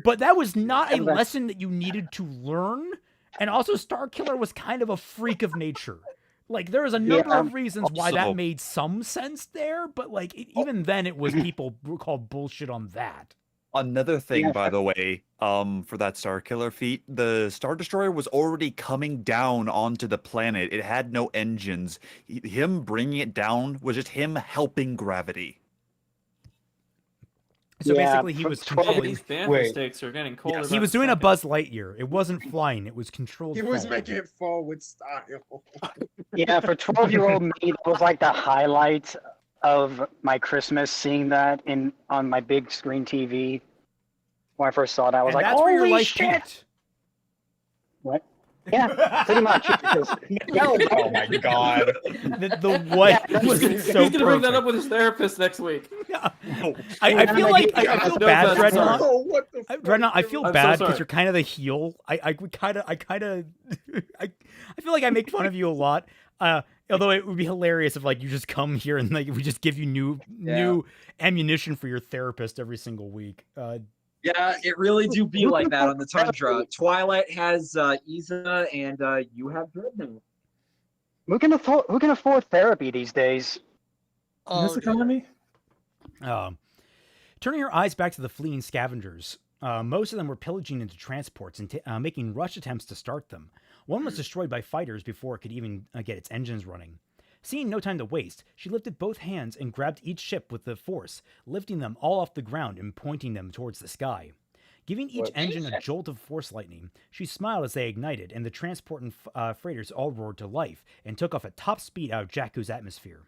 But that was not a lesson that you needed to learn. And also, Star Killer was kind of a freak of nature. Like, there was a number of reasons why that made some sense there, but like, even then, it was people called bullshit on that. Another thing, by the way, for that Star Killer feat, the Star Destroyer was already coming down onto the planet. It had no engines. Him bringing it down was just him helping gravity. So basically, he was controlling. These band stakes are getting colder. He was doing a Buzz Lightyear. It wasn't flying. It was controlled. He was fall. making it fall with style. Yeah, for 12-year-old me, that was like the highlight of my Christmas, seeing that on my big screen TV. When I first saw that, I was like, that's where your holy life shit! peaked. What? Yeah, pretty much. Oh my God. The what? He's gonna bring that up with his therapist next week. I feel like I feel bad, Dreadnought. Oh, what the fuck? Dreadnought, I feel I'm bad so because sorry. you're kind of the heel. I feel like I make fun of you a lot. Although it would be hilarious if like you just come here and like we just give you new ammunition for your therapist every single week. Yeah, it really do be like that on the Tundra. Twilight has Iza, and you have Dreadnought. Who can afford therapy these days? In this economy? Turning her eyes back to the fleeing scavengers, most of them were pillaging into transports and making rush attempts to start them. One was destroyed by fighters before it could even get its engines running. Seeing no time to waste, she lifted both hands and grabbed each ship with the force, lifting them all off the ground and pointing them towards the sky. Giving each engine a jolt of force lightning, she smiled as they ignited, and the transport and freighters all roared to life and took off at top speed out of Jakku's atmosphere.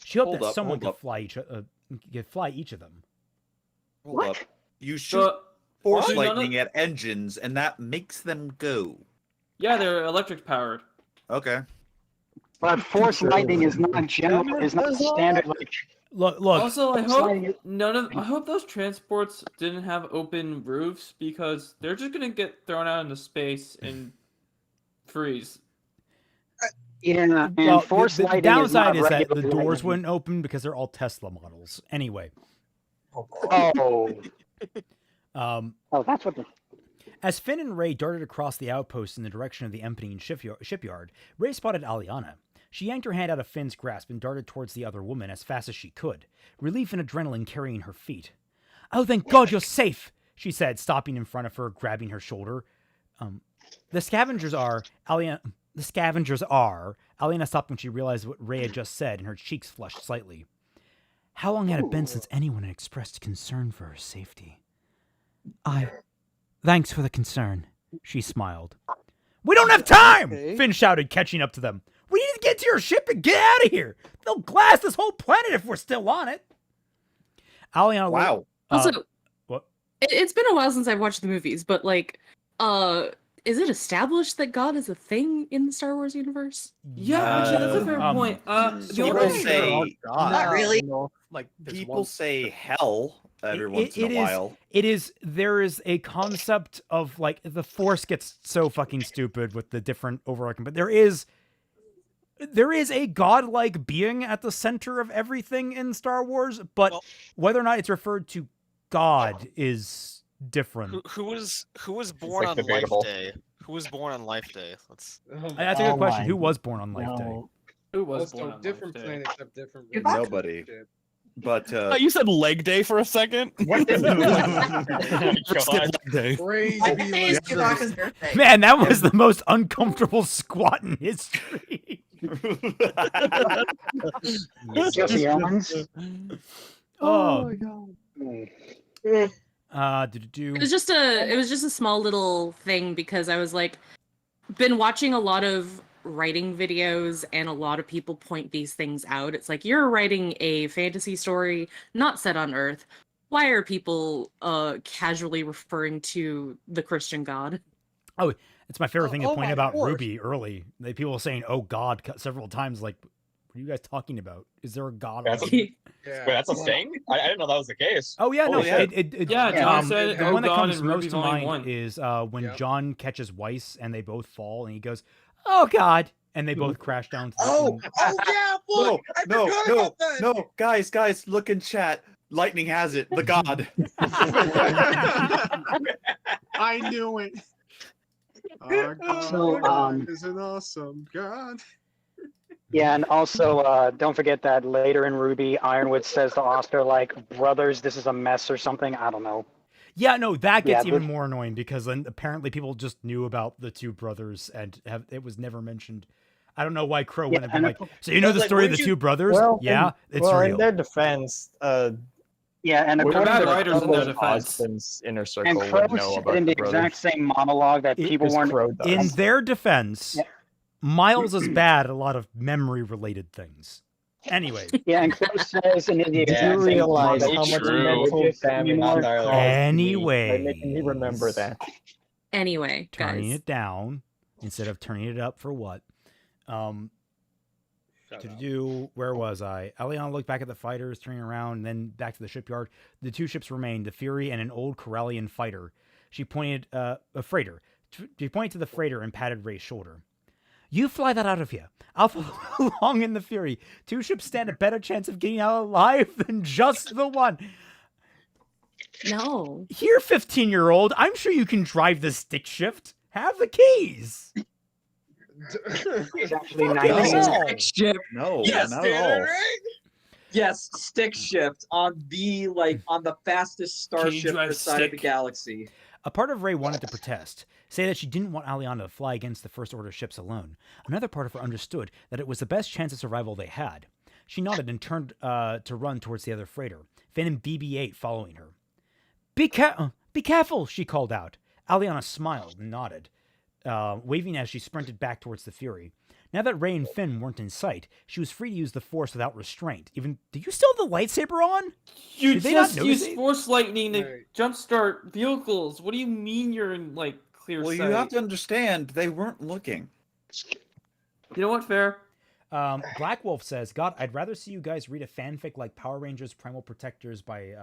She hoped Hold that up, someone hold could fly each of them. Hold up. You shoot What? force None of- lightning at engines, and that makes them go. Yeah, they're electric powered. Okay. But force lightning is not general. Is not standard. Like Look. Also, I Force hope lightning- I hope those transports didn't have open roofs because they're just gonna get thrown out into space and freeze. Yeah, and Well, force the lightning downside is is not that the regular doors lightning. wouldn't open because they're all Tesla models. Anyway. Oh. Oh, that's what. As Finn and Rey darted across the outpost in the direction of the emptying shipyard, Rey spotted Aliana. She yanked her hand out of Finn's grasp and darted towards the other woman as fast as she could, relief and adrenaline carrying her feet. "Oh, thank God you're safe," she said, stopping in front of her, grabbing her shoulder. The scavengers are... Aliana stopped when she realized what Rey had just said, and her cheeks flushed slightly. How long had it been since anyone had expressed concern for her safety? Thanks for the concern, she smiled. "We don't have time!" Finn shouted, catching up to them. "We need to get to your ship and get out of here! They'll glass this whole planet if we're still on it!" Aliana... Wow. Also, what? It's been a while since I've watched the movies, but like, is it established that God is a thing in the Star Wars universe? Yeah, actually, that's a fair point. People say Not really. Like people say hell every once in a while. There is a concept of like the Force gets so fucking stupid with the different overarching, but there is a godlike being at the center of everything in Star Wars, but whether or not it's referred to God is different. Who was born on debatable. Life Day? Who was born on Life Day? That's a good question. Who was born on Life Day? Who was Also, born on different Life Day? planets have different. Nobody. But You said leg day for a second. God. Crazy. Day is Chewbacca's birthday. Man, that was the most uncomfortable squat in history. Jesse Owens. Oh my God. It was just a small little thing because I was like, been watching a lot of writing videos and a lot of people point these things out. It's like, you're writing a fantasy story not set on Earth. Why are people casually referring to the Christian God? Oh, it's my favorite thing to point my about gosh. Ruby early. People were saying, "Oh God," several times. Like, what are you guys talking about? Is there a God? That's on a, Earth? wait, that's a thing? I didn't know that was the case. Oh yeah, no. yeah. John said, the "Oh one that God," comes in most Ruby to Volume mind 1. is when Yep. John catches Weiss and they both fall, and he goes, "Oh God," and they both crash down. To the Oh, yeah, no, no, guys, look in chat. Lightning has it. The God. I knew it. Our God So, is an awesome God. Yeah, and also don't forget that later in Ruby, Ironwood says to Oscar, like, "Brothers, this is a mess" or something. I don't know. Yeah, no, that gets Yeah, even but- more annoying because then apparently people just knew about the two brothers and it was never mentioned. I don't know why Crow wouldn't have been and like, "So you know the like, story of the wouldn't two brothers?" Well, Yeah, it's well, real. in their defense, Yeah, and we're according bad to writers in Crow, their defense. Austin's inner and circle Crow would know said about in the the exact brothers. same monologue that people Because weren't. Crow does. In their defense, Yeah. Miles is bad at a lot of memory-related things. Anyway, Yeah, and Crow says in the Did exact you same realize monologue how much True. mental damage anymore. that caused me Anyway, by making me remember that? Anyway, turning guys. it down instead of turning it up for what? Where was I? Aliana looked back at the fighters, turning around, and then back to the shipyard. The two ships remained, the Fury and an old Corellian fighter. She pointed, a freighter. She pointed to the freighter and patted Rey's shoulder. "You fly that out of here. I'll follow along in the Fury. Two ships stand a better chance of getting out alive than just the one." No. Here, 15-year-old, I'm sure you can drive the stick shift. Have the keys. He's actually Fucking 19. hell. Stick shift. No, Yes, not dude, at all. Yes, stick shift on the fastest starship drive this side of the stick? galaxy. A part of Rey wanted to protest, say that she didn't want Aliana to fly against the First Order ships alone. Another part of her understood that it was the best chance of survival they had. She nodded and turned to run towards the other freighter, Finn and BB-8 following her. Be careful, she called out. Aliana smiled and nodded, waving as she sprinted back towards the Fury. Now that Rey and Finn weren't in sight, she was free to use the Force without restraint. Even, do you still have the lightsaber on? You Did they not just notice use it? force lightning to Right. jumpstart vehicles. What do you mean you're in like clear Well, sight? you have to understand they weren't looking. You know what? Fair. Black Wolf says, God, I'd rather see you guys read a fanfic like Power Rangers Primal Protectors by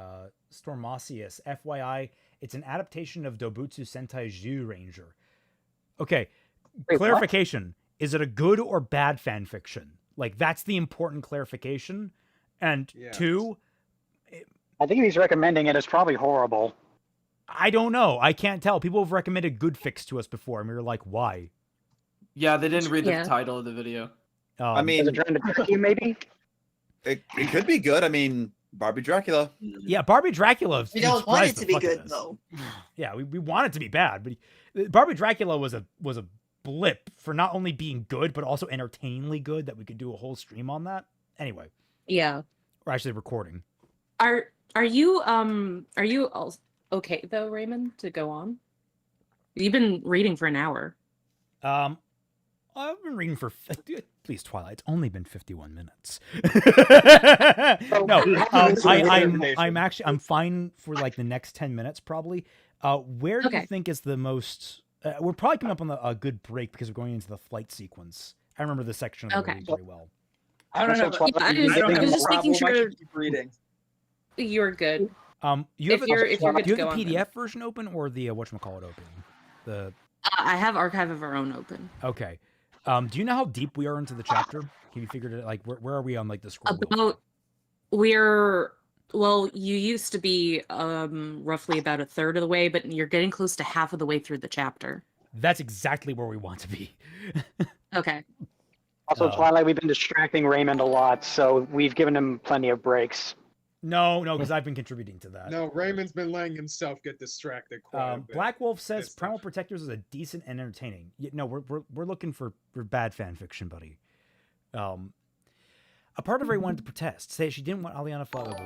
Stormosius. FYI, it's an adaptation of Dobutsu Sentai Zyuranger. Okay, Wait, clarification. Is it a good or bad fanfiction? Like, that's the important clarification. And Yes. 2, I think if he's recommending it, it's probably horrible. I don't know. I can't tell. People have recommended good fix to us before, and we were like, why? Yeah, they didn't read the Yeah. title of the video. I Is mean, it trying to trick you, maybe? it could be good. I mean, Barbie Dracula. Yeah, Barbie Dracula. We don't want surprised it the to be fuck out of good us. though. Yeah, we want it to be bad, but Barbie Dracula was a blip for not only being good but also entertainingly good that we could do a whole stream on that. Anyway, Yeah. we're actually recording. Are you okay though, Raymond, to go on? You've been reading for an hour. I've been reading for please Twilight. It's only been 51 minutes. No, I'm fine for like the next 10 minutes probably. Where do you Okay. think is the most? We're probably coming up on a good break because we're going into the flight sequence. I remember this section of the Okay. reading very well. I don't know. That's what Yeah, I Twilight- was- I don't I have was a just making problem. I sure can keep reading. you're good. You have If you're good do you to have the go on, then. PDF version open or the whatchamacallit open? The I have Archive of Our Own open. okay. Do you know how deep we are into the chapter? Have you figured it? Like, where are we on like the scroll wheel? Well, you used to be roughly about a third of the way, but you're getting close to half of the way through the chapter. That's exactly where we want to be. Okay. Also, Twilight, we've been distracting Raymond a lot, so we've given him plenty of breaks. No, because I've been contributing to that. No, Raymond's been letting himself get distracted quite a bit. Black Wolf says This Primal Protectors is a decent and entertaining. No, we're looking for bad fan fiction, buddy. A part of Rey wanted to protest, say she didn't want Aliana to follow.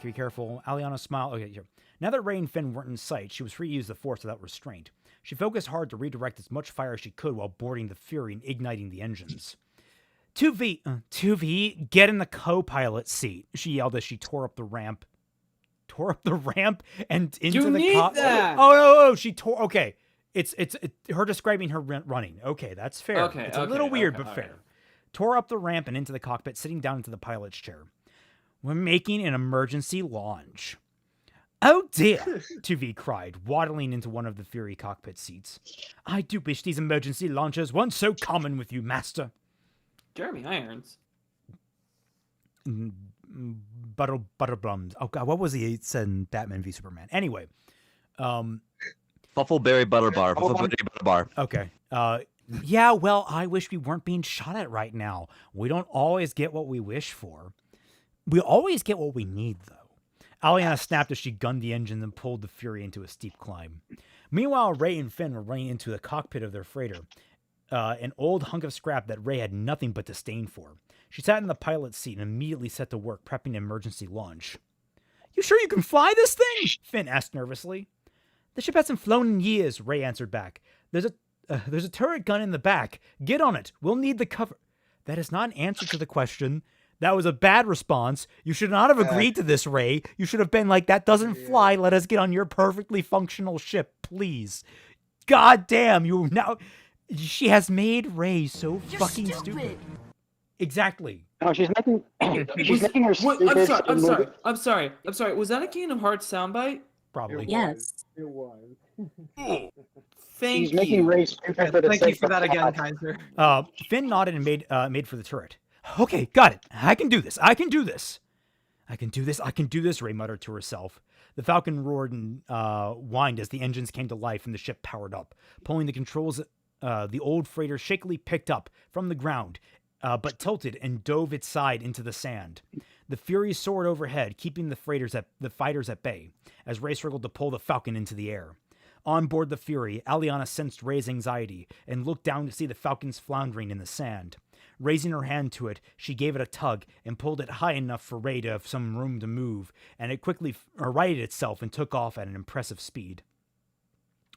Be careful. Aliana smiled. Okay, here. Now that Rey and Finn weren't in sight, she was free to use the Force without restraint. She focused hard to redirect as much fire as she could while boarding the Fury and igniting the engines. 2V, get in the co-pilot seat, she yelled as she tore up the ramp and into You the need that! Oh, she tore. Okay, it's her describing her running. Okay, that's fair. Okay, It's a little weird, but all fair. right. Tore up the ramp and into the cockpit, sitting down into the pilot's chair. We're making an emergency launch. Oh dear, 2V cried, waddling into one of the Fury cockpit seats. I do wish these emergency launches weren't so common with you, Master. Jeremy Irons. Butterblums. Oh god, what was he said in Batman v Superman? Anyway, Fuffleberry Butter Bar. Fuffleberry Butter Bar. okay. Yeah, well, I wish we weren't being shot at right now. We don't always get what we wish for. We always get what we need, though. Aliana snapped as she gunned the engine and pulled the Fury into a steep climb. Meanwhile, Rey and Finn were running into the cockpit of their freighter, an old hunk of scrap that Rey had nothing but disdain for. She sat in the pilot's seat and immediately set to work prepping an emergency launch. You sure you can fly this thing? Finn asked nervously. The ship hasn't flown in years, Rey answered back. There's a turret gun in the back. Get on it. We'll need the cover. That is not an answer to the question. That was a bad response. You should not have agreed to this, Rey. You should have been like, that doesn't fly. Let us get on your perfectly functional ship, please. God damn, she has made Rey so fucking stupid. Exactly. No, she's making her stupid. I'm sorry. Was that a Kingdom Hearts soundbite? Probably. Yes. It was. Thank She's making Rey stupid for the Thank you sake for of that again, plot. Kaiser. Finn nodded and made for the turret. Okay, got it. I can do this. I can do this, Rey muttered to herself. The Falcon roared and whined as the engines came to life and the ship powered up. Pulling the controls, the old freighter shakily picked up from the ground, but tilted and dove its side into the sand. The Fury soared overhead, keeping the fighters at bay, as Rey struggled to pull the Falcon into the air. On board the Fury, Aliana sensed Rey's anxiety and looked down to see the Falcon's floundering in the sand. Raising her hand to it, she gave it a tug and pulled it high enough for Rey to have some room to move, and it quickly righted itself and took off at an impressive speed.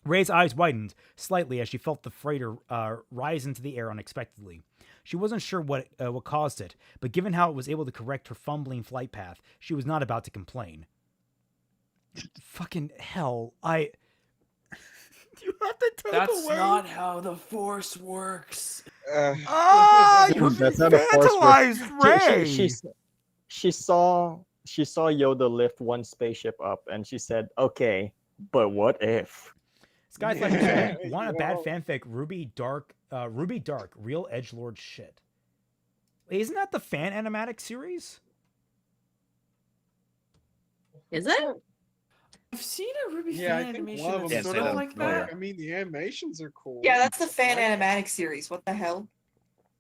Rey's eyes widened slightly as she felt the freighter rise into the air unexpectedly. She wasn't sure what caused it, but given how it was able to correct her fumbling flight path, she was not about to complain. Fucking hell, You have to take That's away... not how the Force works. You That's not a force infantilized Rey! She saw Yoda lift one spaceship up, and she said, "Okay, but what if?" Skyflash said, "Want a bad fanfic? Ruby Dark, real edgelord shit." Isn't that the fan animatic series? Is it? I've seen a Ruby Yeah, I fan think animation one of that's them sort sort of of like that. I mean, the animations are cool. Yeah, that's the fan animatic series. What the hell?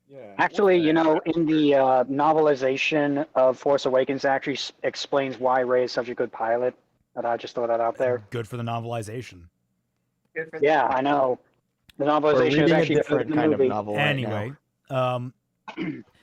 Yeah. Actually, in the novelization of Force Awakens, it actually explains why Rey is such a good pilot. But I just throw that out there. Good for the novelization. Yeah, I know. The novelization is actually different better than kind the of movie. novel. Anyway,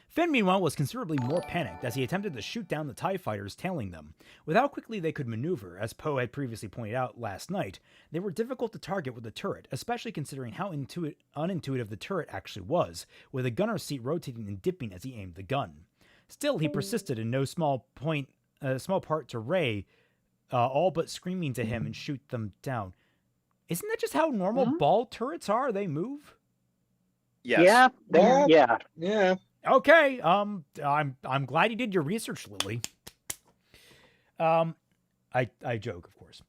Finn, meanwhile, was considerably more panicked as he attempted to shoot down the TIE fighters tailing them. With how quickly they could maneuver, as Poe had previously pointed out last night, they were difficult to target with the turret, especially considering how unintuitive the turret actually was, with the gunner's seat rotating and dipping as he aimed the gun. Still, he persisted in no small part to Rey, all but screaming to him and shoot them down. Isn't that just how normal ball turrets are? They move? Yes. Yeah. Okay, I'm glad you did your research, Lily. I joke, of course.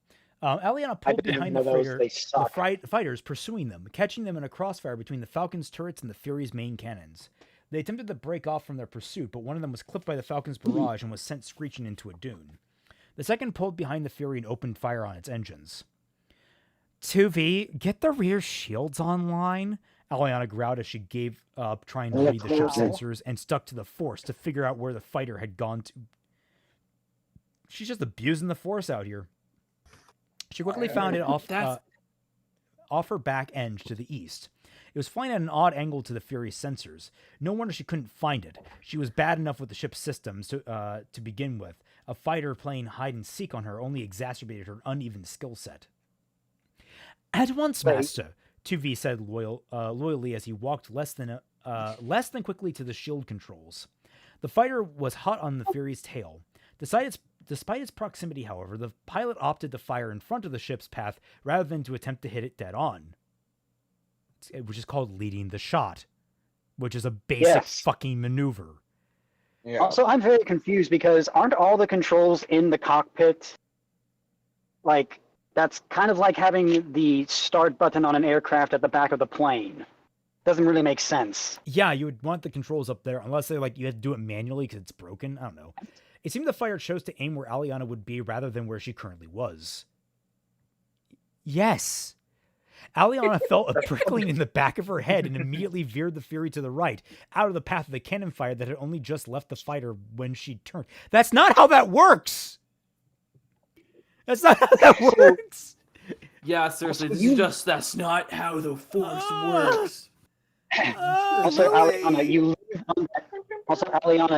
Aliana pulled behind the fighters, pursuing them, catching them in a crossfire between the Falcon's turrets and the Fury's main cannons. They attempted to break off from their pursuit, but one of them was clipped by the Falcon's barrage and was sent screeching into a dune. The second pulled behind the Fury and opened fire on its engines. 2V, get the rear shields online. Aliana growled as she gave up trying to read the ship's sensors and stuck to the Force to figure out where the fighter had gone to. She's just abusing the Force out here. She quickly found it off her back end to the east. It was flying at an odd angle to the Fury's sensors. No wonder she couldn't find it. She was bad enough with the ship's systems to begin with. A fighter playing hide-and-seek on her only exacerbated her uneven skill set. At once, Master, 2V said loyally as he walked less than quickly to the shield controls. The fighter was hot on the Fury's tail. Despite its proximity, however, the pilot opted to fire in front of the ship's path rather than to attempt to hit it dead on, which is called leading the shot, which is a basic fucking maneuver. Yeah. Also, I'm very confused because aren't all the controls in the cockpit? Like, that's kind of like having the start button on an aircraft at the back of the plane. Doesn't really make sense. Yeah, you would want the controls up there, unless they you had to do it manually because it's broken. I don't know. It seemed the fighter chose to aim where Aliana would be rather than where she currently was. Yes. Aliana felt a prickling in the back of her head and immediately veered the Fury to the right, out of the path of the cannon fire that had only just left the fighter when she turned. That's not how that works! That's not how that works! Yeah, seriously, that's not how the Force works. Also, Aliana,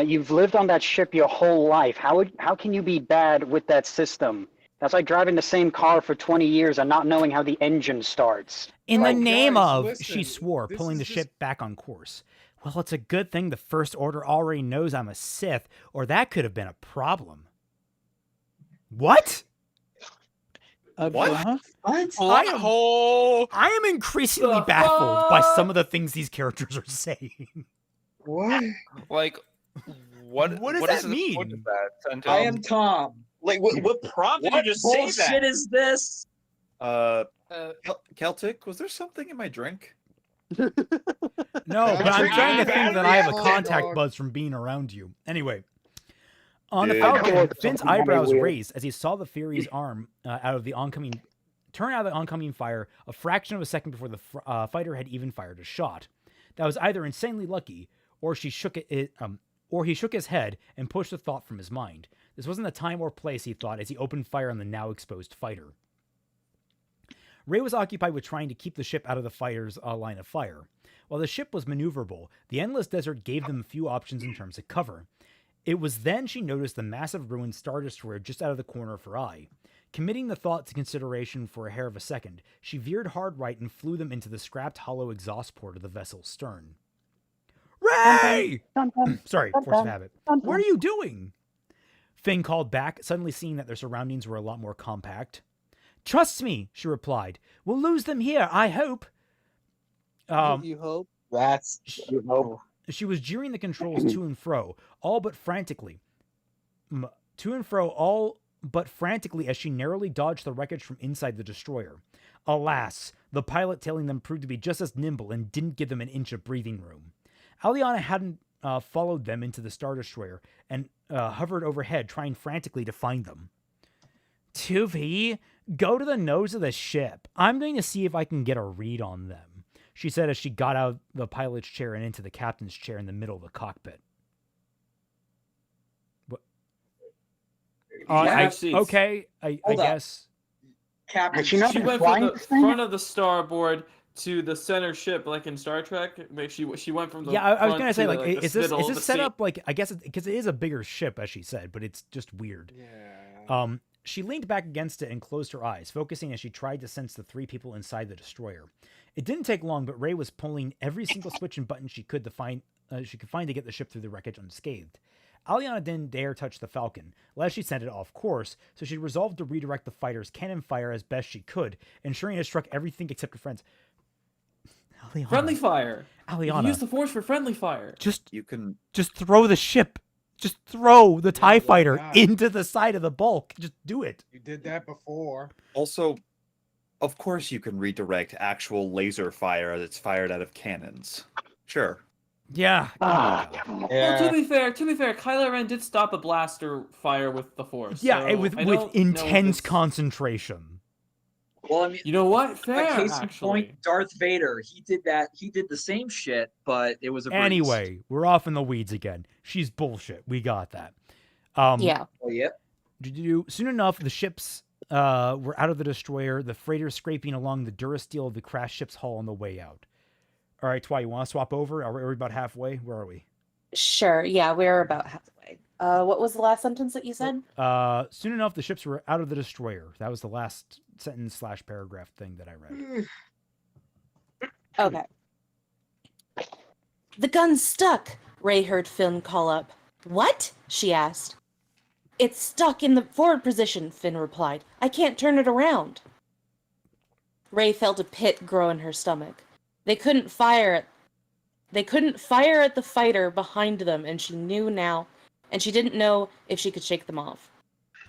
you've lived on that ship your whole life. How can you be bad with that system? That's like driving the same car for 20 years and not knowing how the engine starts. In the name of, she swore, pulling the ship back on course. Well, it's a good thing the First Order already knows I'm a Sith, or that could have been a problem. What? What? I am increasingly baffled by some of the things these characters are saying. What? Like, what does that mean? What is that? I am Tom. Like, what prompted you to say that? What bullshit is this? Celtic, was there something in my drink? No, but I'm trying to think that I have a contact buzz from being around you. Anyway. On the Falcon, Finn's eyebrows raised as he saw the Fury's arm turn out of the oncoming fire a fraction of a second before the fighter had even fired a shot. That was either insanely lucky, or he shook his head and pushed the thought from his mind. This wasn't the time or place, he thought, as he opened fire on the now exposed fighter. Rey was occupied with trying to keep the ship out of the fighter's line of fire. While the ship was maneuverable, the endless desert gave them few options in terms of cover. It was then she noticed the massive ruined Star Destroyer just out of the corner of her eye. Committing the thought to consideration for a hair of a second, she veered hard right and flew them into the scrapped hollow exhaust port of the vessel's stern. Ray! Dun, dun, Sorry, dun, force of dun, habit. dun, What are dun. you doing? Finn called back, suddenly seeing that their surroundings were a lot more compact. Trust me, she replied. We'll lose them here, I hope. You hope? That's You hope. She was jeering the controls to and fro, all but frantically. To and fro, all but frantically as she narrowly dodged the wreckage from inside the destroyer. Alas, the pilot tailing them proved to be just as nimble and didn't give them an inch of breathing room. Aliana hadn't followed them into the Star Destroyer and hovered overhead, trying frantically to find them. 2V, go to the nose of the ship. I'm going to see if I can get a read on them, she said as she got out of the pilot's chair and into the captain's chair in the middle of the cockpit. Okay, I guess. Captain, she not She been went flying from the this thing? front of the starboard to the center ship, like in Star Trek. Like she went from the Yeah, I was front gonna say, to like, the is middle, this the set seat. up like, I guess because it is a bigger ship, as she said, but it's just weird. Yeah. She leaned back against it and closed her eyes, focusing as she tried to sense the three people inside the destroyer. It didn't take long, but Ray was pulling every single switch and button she could find to get the ship through the wreckage unscathed. Aliana didn't dare touch the Falcon, lest she sent it off course, so she resolved to redirect the fighter's cannon fire as best she could, ensuring it struck everything except her friends. Aliana. Friendly fire. You Aliana. can use the force for friendly fire. Just throw the ship. Just throw the TIE fighter into the side of the bulk. Just do it. You did that before. Also, of course you can redirect actual laser fire as it's fired out of cannons. Sure. Yeah. Well, to be fair, Kylo Ren did stop a blaster fire with the force. Yeah, so with I don't know if intense it's- concentration. Well, I mean, You know what? Fair, case in actually. point, Darth Vader. He did that. He did the same shit, but it was a breeze. Anyway, we're off in the weeds again. She's bullshit. We got that. Yeah. Oh, yep. Soon enough, the ships were out of the destroyer, the freighter scraping along the durasteel of the crashed ship's hull on the way out. All right, Twy, you want to swap over? Are we about halfway? Where are we? Sure. Yeah, we're about halfway. What was the last sentence that you said? Soon enough, the ships were out of the destroyer. That was the last sentence / paragraph thing that I read. Okay. The gun's stuck, Ray heard Finn call up. What? She asked. It's stuck in the forward position, Finn replied. I can't turn it around. Ray felt a pit grow in her stomach. They couldn't fire at the fighter behind them, and she didn't know if she could shake them off.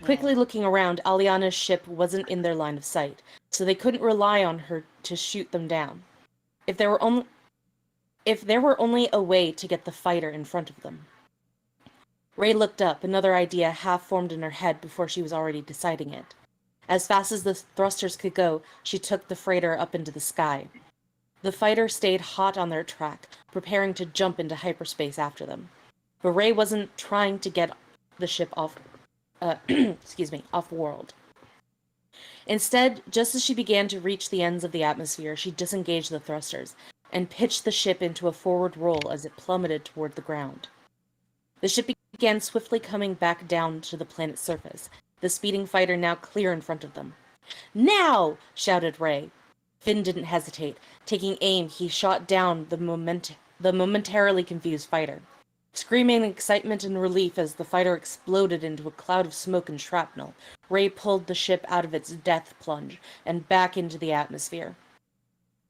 Quickly looking around, Aliana's ship wasn't in their line of sight, so they couldn't rely on her to shoot them down. If there were only a way to get the fighter in front of them. Ray looked up, another idea half formed in her head before she was already deciding it. As fast as the thrusters could go, she took the freighter up into the sky. The fighter stayed hot on their track, preparing to jump into hyperspace after them. But Ray wasn't trying to get the ship off world. Instead, just as she began to reach the ends of the atmosphere, she disengaged the thrusters and pitched the ship into a forward roll as it plummeted toward the ground. The ship began swiftly coming back down to the planet's surface, the speeding fighter now clear in front of them. Now! Shouted Ray. Finn didn't hesitate. Taking aim, he shot down the momentarily confused fighter. Screaming in excitement and relief as the fighter exploded into a cloud of smoke and shrapnel, Ray pulled the ship out of its death plunge and back into the atmosphere.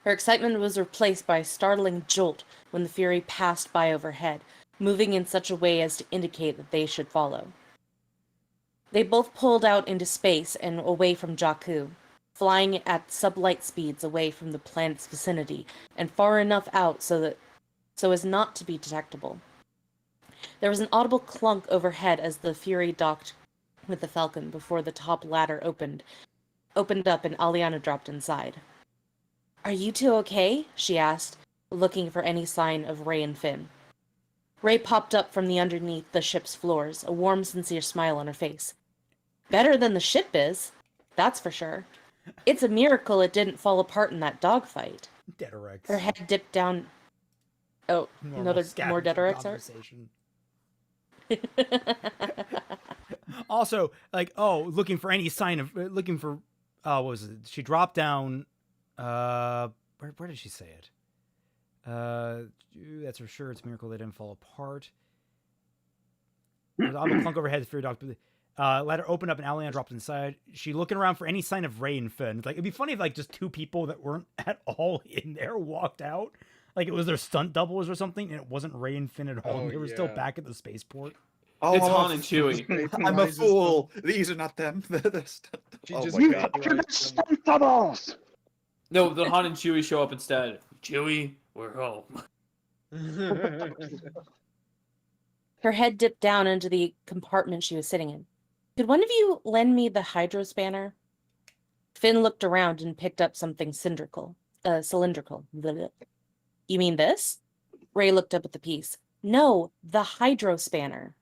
Her excitement was replaced by a startling jolt when the Fury passed by overhead, moving in such a way as to indicate that they should follow. They both pulled out into space and away from Jakku, flying at sublight speeds away from the planet's vicinity and far enough out so as not to be detectable. There was an audible clunk overhead as the Fury docked with the Falcon before the top ladder opened up and Aliana dropped inside. Are you two okay? She asked, looking for any sign of Ray and Finn. Ray popped up from the underneath the ship's floors, a warm, sincere smile on her face. Better than the ship is, that's for sure. It's a miracle it didn't fall apart in that dogfight. Deaderex. Her head dipped down. Oh, more Deaderex art? Also, looking for any sign of what was it? She dropped down. Where did she say it? That's for sure. It's a miracle they didn't fall apart. There's a clunk overhead. Fear doctor. Ladder opened up and Aliana dropped inside. She looking around for any sign of Rey and Finn. It's like it'd be funny if like just two people that weren't at all in there walked out. Like it was their stunt doubles or something, and it wasn't Rey and Finn at all. And they were still back at the spaceport. Oh, it's Han and Chewie. I'm a fool. These are not them. Oh my god. Stunt doubles. No, the Han and Chewie show up instead. Chewie, we're home. Her head dipped down into the compartment she was sitting in. Could one of you lend me the hydro spanner? Finn looked around and picked up something cylindrical. Blah. You mean this? Rey looked up at the piece. No, the hydro spanner.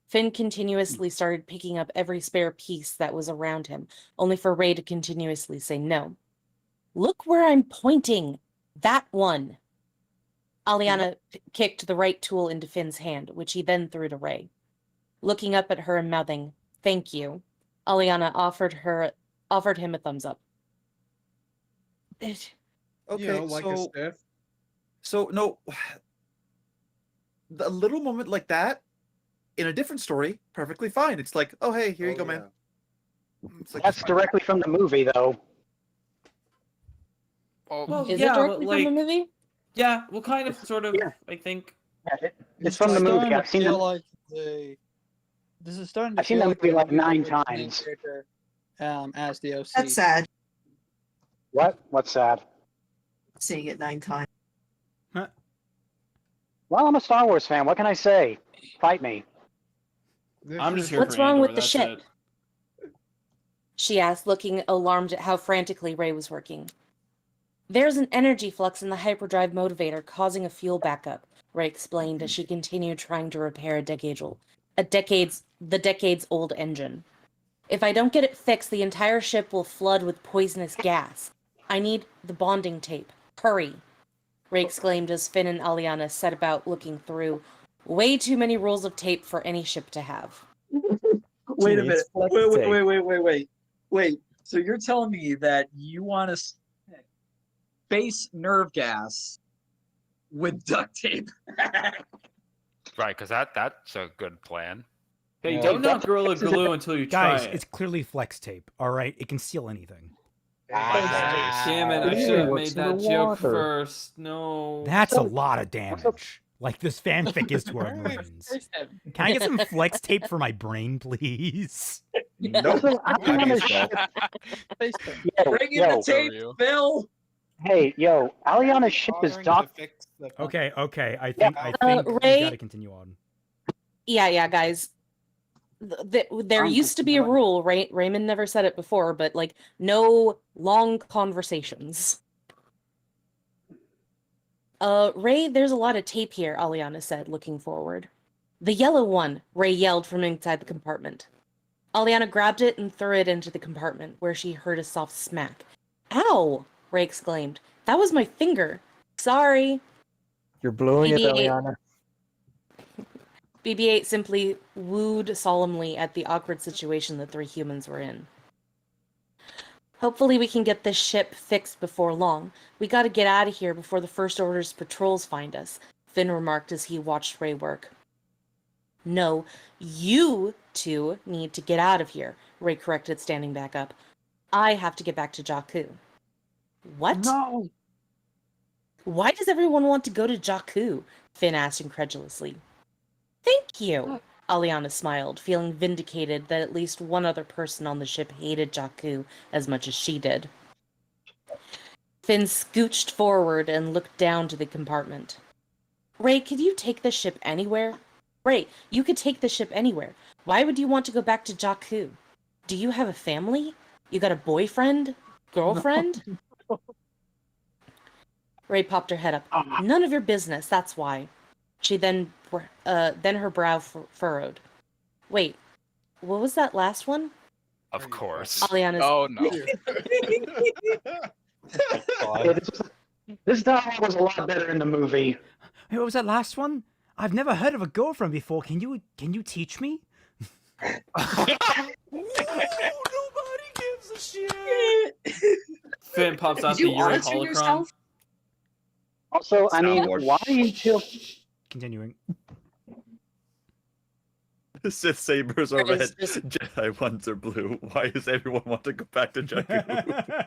Finn continuously started picking up every spare piece that was around him, only for Rey to continuously say no. Look where I'm pointing. That one. Aliana kicked the right tool into Finn's hand, which he then threw to Rey. Looking up at her and mouthing, "Thank you," Aliana offered him a thumbs up. Okay, like a Sith. So no, a little moment like that in a different story, perfectly fine. It's like, oh hey, here you go, man. It's like, That's directly from the movie, though. Well, Is yeah, it directly but, like, from the movie? Yeah, well, kind of, sort of. I think. Yeah, it's from the movie. I've seen Like this is starting to I've seen feel the movie like 9 the main times. character, as the OC. That's sad. What? What's sad? Seeing it 9 times. Well, I'm a Star Wars fan. What can I say? Fight me. I'm just here What's for wrong Andor, with the that's ship? it. She asked, looking alarmed at how frantically Rey was working. There's an energy flux in the hyperdrive motivator causing a fuel backup, Rey explained as she continued trying to repair the decades-old engine. If I don't get it fixed, the entire ship will flood with poisonous gas. I need the bonding tape. Hurry, Rey exclaimed as Finn and Aliana set about looking through. Way too many rolls of tape for any ship to have. Wait a minute. Wait. So you're telling me that you want to space nerve gas with duct tape? Right, because that's a good plan. Hey, don't knock Gorilla Glue until you try Guys, it. it's clearly flex tape. All right, it can seal anything. Damn it! I should have made that joke first. No. That's a lot of damage. Like this fanfic is to our brains. Can I get some flex tape for my brain, please? Nope. Bring in the tape, Phil. Hey, yo, Aliana's ship is docked. Okay. I think we Rey? gotta continue on. Yeah, guys. There used to be a rule, Raymond never said it before, but like no long conversations. Rey, there's a lot of tape here, Aliana said, looking forward. The yellow one, Rey yelled from inside the compartment. Aliana grabbed it and threw it into the compartment, where she heard a soft smack. Ow! Rey exclaimed. That was my finger. Sorry. You're blowing it, BB-8. Aliana. BB-8 simply wooed solemnly at the awkward situation the three humans were in. Hopefully we can get this ship fixed before long. We gotta get out of here before the First Order's patrols find us, Finn remarked as he watched Rey work. No, you two need to get out of here, Rey corrected, standing back up. I have to get back to Jakku. What? No! Why does everyone want to go to Jakku? Finn asked incredulously. Thank you, Aliana smiled, feeling vindicated that at least one other person on the ship hated Jakku as much as she did. Finn scooched forward and looked down to the compartment. Rey, could you take the ship anywhere? Rey, you could take the ship anywhere. Why would you want to go back to Jakku? Do you have a family? You got a boyfriend? Girlfriend? No. Rey popped her head up. None of your business, that's why. She then her brow furrowed. Wait, what was that last one? Of course. Aliana's... Oh no. This dialogue was a lot better in the movie. Hey, what was that last one? I've never heard of a girlfriend before. Can you teach me? Nobody gives a shit. Finn pops out the Yuri holocron. Oh Also, I mean, Soundboard. why until Continuing. Sith sabers are There red, is just- Jedi ones are blue. Why does everyone want to go back to Jakku?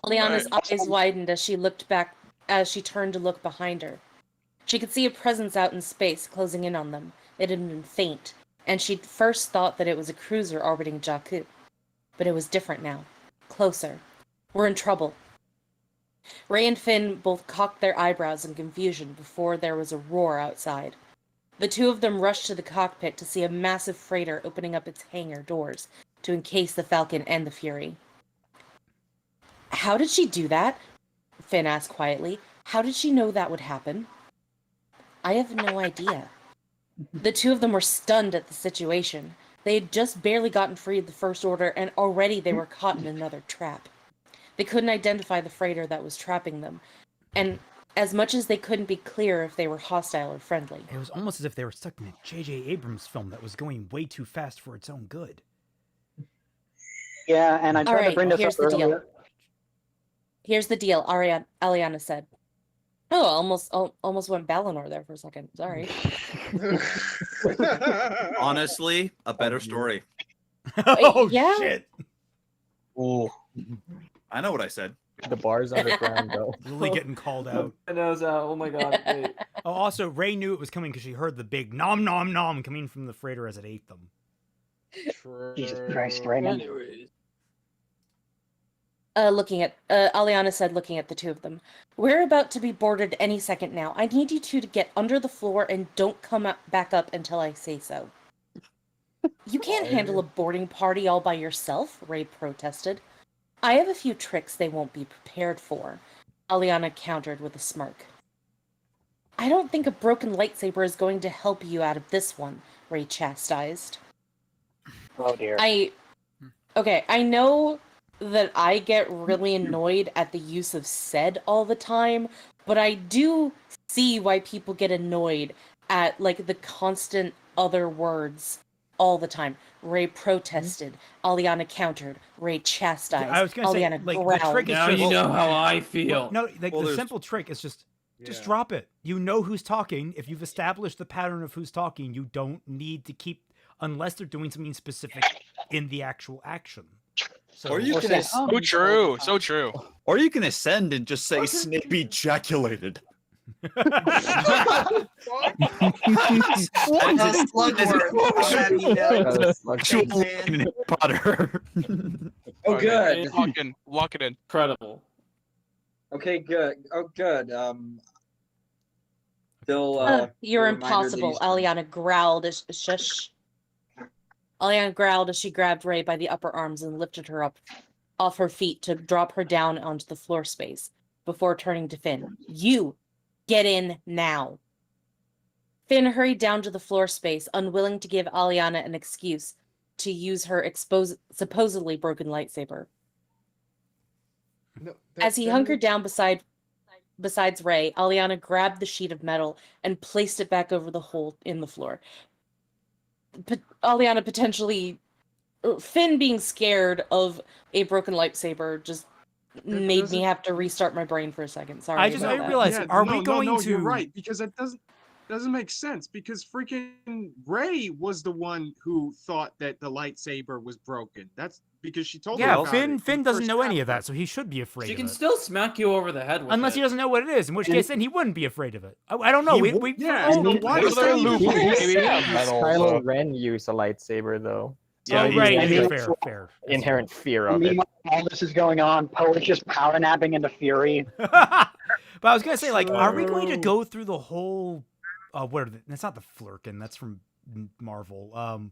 Aliana's eyes widened as she looked back, as she turned to look behind her. She could see a presence out in space, closing in on them. It had been faint, and she'd first thought that it was a cruiser orbiting Jakku. But it was different now. Closer. We're in trouble. Rey and Finn both cocked their eyebrows in confusion before there was a roar outside. The two of them rushed to the cockpit to see a massive freighter opening up its hangar doors to encase the Falcon and the Fury. How did she do that? Finn asked quietly. How did she know that would happen? I have no idea. The two of them were stunned at the situation. They had just barely gotten free of the First Order, and already they were caught in another trap. They couldn't identify the freighter that was trapping them, and as much as they couldn't be clear if they were hostile or friendly. It was almost as if they were stuck in a J.J. Abrams film that was going way too fast for its own good. Yeah, and I tried to bring this here's up the earlier. deal. Here's the deal, Aliana said. Oh, almost went Balinor there for a second. Sorry. Honestly, a better story. Oh, yeah? shit. Ooh. I know what I said. The bar's underground, though. Really getting called out. My nose out. Oh my god. Wait. Oh, also, Rey knew it was coming because she heard the big nom nom nom coming from the freighter as it ate them. Jesus Christ, Raymond. Aliana said, looking at the two of them. We're about to be boarded any second now. I need you two to get under the floor and don't come back up until I say so. You can't handle a boarding party all by yourself, Rey protested. I have a few tricks they won't be prepared for, Aliana countered with a smirk. I don't think a broken lightsaber is going to help you out of this one, Rey chastised. Oh dear. I know that I get really annoyed at the use of said all the time, but I do see why people get annoyed at like the constant other words all the time. Rey protested, Aliana countered, Rey chastised, I was gonna say, Aliana like, the growled. trick is Now just- you know how I feel. No, like Well, the there's- simple trick is just drop it. You know who's talking. If you've established the pattern of who's talking, you don't need to keep, unless they're doing something specific in the actual action. So, Or you can So true. So true. Or you can ascend and just say Snape ejaculated. Potter. Oh, Okay, good. lock it in. Incredible. Okay, good. Oh, good. Still. You're a reminder that impossible, he's- Aliana growled as shush. Aliana growled as she grabbed Rey by the upper arms and lifted her up off her feet to drop her down onto the floor space before turning to Finn. You get in now. Finn hurried down to the floor space, unwilling to give Aliana an excuse to use her supposedly broken lightsaber. No, As he hunkered down besides Rey, Aliana grabbed the sheet of metal and placed it back over the hole in the floor. Aliana potentially... Finn being scared of a broken lightsaber just made me have to restart my brain for a second. Sorry. I about that. realized, are we going no, to... You're right, because it doesn't make sense, because freaking Rey was the one who thought that the lightsaber was broken. That's because she told him Yeah, about Finn it. Finn doesn't know any of that, so he should be afraid She of can it. still smack you over the head with Unless it. he doesn't know what it is, in which case then he wouldn't be afraid of it. I don't know. Kylo Ren used a lightsaber, though. Yeah, So right. he has Fair. Inherent fear of it. Meanwhile, all this is going on, Poe is just power napping into fury. But I was gonna say, like, are we going to go through the whole? What are they? That's not the Flurkin. That's from Marvel.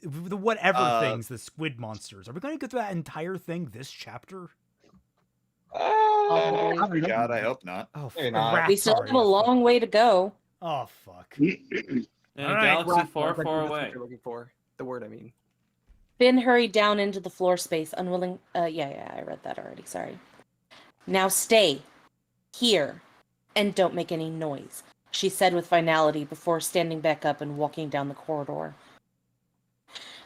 The whatever things, the squid monsters. Are we going to go through that entire thing this chapter? God, I hope not. Oh, We still have a long way to go. Oh fuck. In a All right. galaxy far, far That's what away. you're looking for. The word, I mean. Finn hurried down into the floor space, unwilling... yeah, I read that already, sorry. Now stay here and don't make any noise, she said with finality before standing back up and walking down the corridor.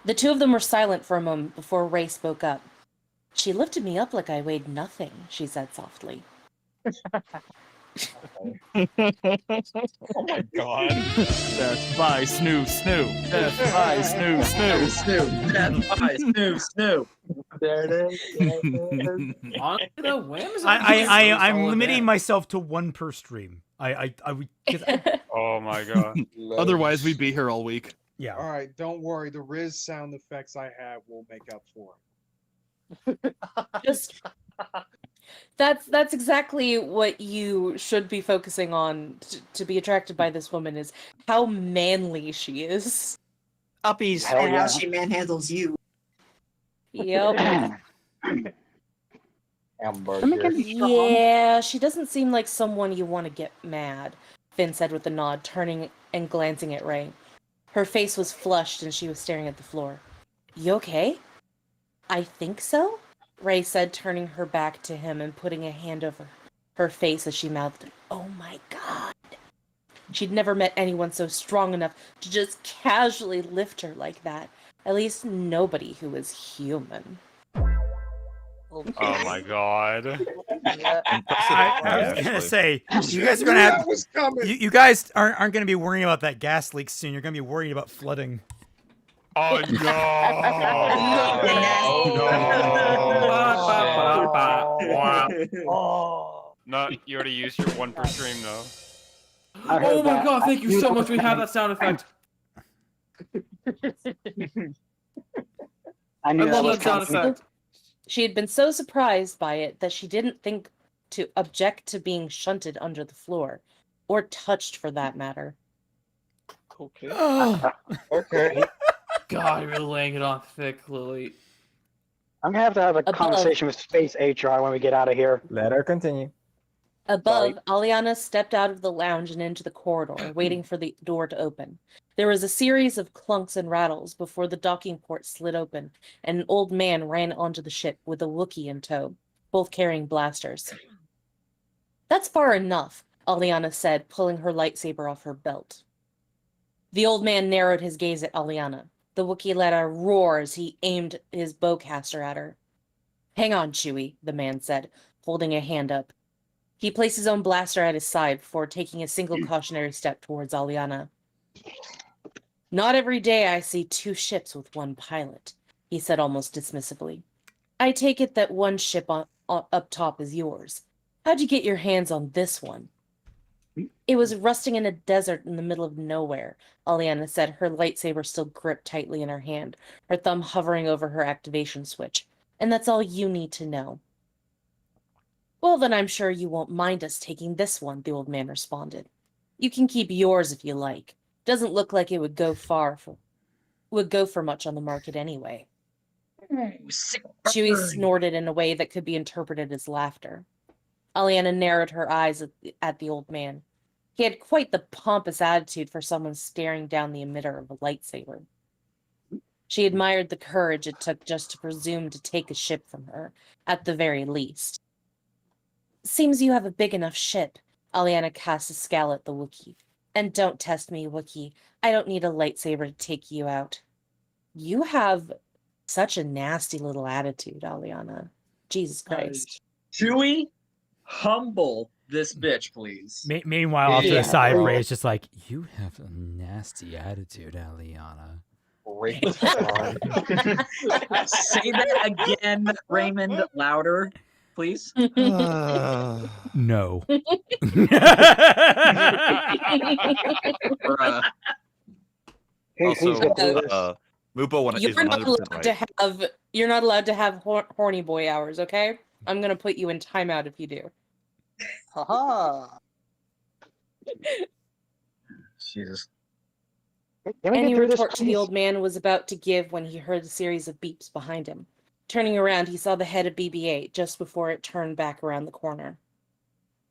The two of them were silent for a moment before Rey spoke up. She lifted me up like I weighed nothing, she said softly. Oh my god. Death by Snoo Snoo. Death by Snoo Snoo. Snoo. Death by Snoo Snoo. There it is. Honestly, though, Wham is I'm limiting myself to one per stream. I would. Oh my god. Otherwise, we'd be here all week. Yeah. All right, don't worry. The Riz sound effects I have will make up for it. Just that's exactly what you should be focusing on to be attracted by this woman is how manly she is. Uppies. And how she manhandles you. Yep. Hamburger. Yeah, she doesn't seem like someone you want to get mad, Finn said with a nod, turning and glancing at Ray. Her face was flushed and she was staring at the floor. You okay? I think so, Ray said, turning her back to him and putting a hand over her face as she mouthed, "Oh my god." She'd never met anyone so strong enough to just casually lift her like that. At least nobody who was human. Oh my god. I was gonna say, you guys are gonna have. You guys aren't gonna be worrying about that gas leak soon. You're gonna be worrying about flooding. Oh no! No, you already used your one per stream though. Oh my god, thank you so much. We have that sound effect. I knew love that was that sound coming. effect. She had been so surprised by it that she didn't think to object to being shunted under the floor, or touched for that matter. Okay. Okay. God, you're really laying it on thick, Lily. I'm gonna have to have a conversation with Space HR when we get out of here. Let her continue. Above, Aliana stepped out of the lounge and into the corridor, waiting for the door to open. There was a series of clunks and rattles before the docking port slid open, and an old man ran onto the ship with a Wookiee in tow, both carrying blasters. That's far enough, Aliana said, pulling her lightsaber off her belt. The old man narrowed his gaze at Aliana. The Wookiee let out a roar as he aimed his bowcaster at her. Hang on, Chewie, the man said, holding a hand up. He placed his own blaster at his side before taking a single cautionary step towards Aliana. Not every day I see two ships with one pilot, he said almost dismissively. I take it that one ship up top is yours. How'd you get your hands on this one? It was rusting in a desert in the middle of nowhere, Aliana said, her lightsaber still gripped tightly in her hand, her thumb hovering over her activation switch. And that's all you need to know. Well, then I'm sure you won't mind us taking this one, the old man responded. You can keep yours if you like. Doesn't look like it would go for much on the market anyway. Chewie snorted in a way that could be interpreted as laughter. Aliana narrowed her eyes at the old man. He had quite the pompous attitude for someone staring down the emitter of a lightsaber. She admired the courage it took just to presume to take a ship from her, at the very least. Seems you have a big enough ship, Aliana cast a scowl at the Wookiee. And don't test me, Wookiee. I don't need a lightsaber to take you out. You have such a nasty little attitude, Aliana. Jesus Christ. Chewie, humble this bitch, please. Meanwhile, off to the side, Ray's just like, you have a nasty attitude, Aliana. Say that again, Raymond, louder, please. No. Also, Mupo You're not allowed to have horny boy hours, okay? I'm gonna put you in timeout if you do. Haha. Jesus. Any retort to the old man was about to give when he heard a series of beeps behind him. Turning around, he saw the head of BB-8 just before it turned back around the corner.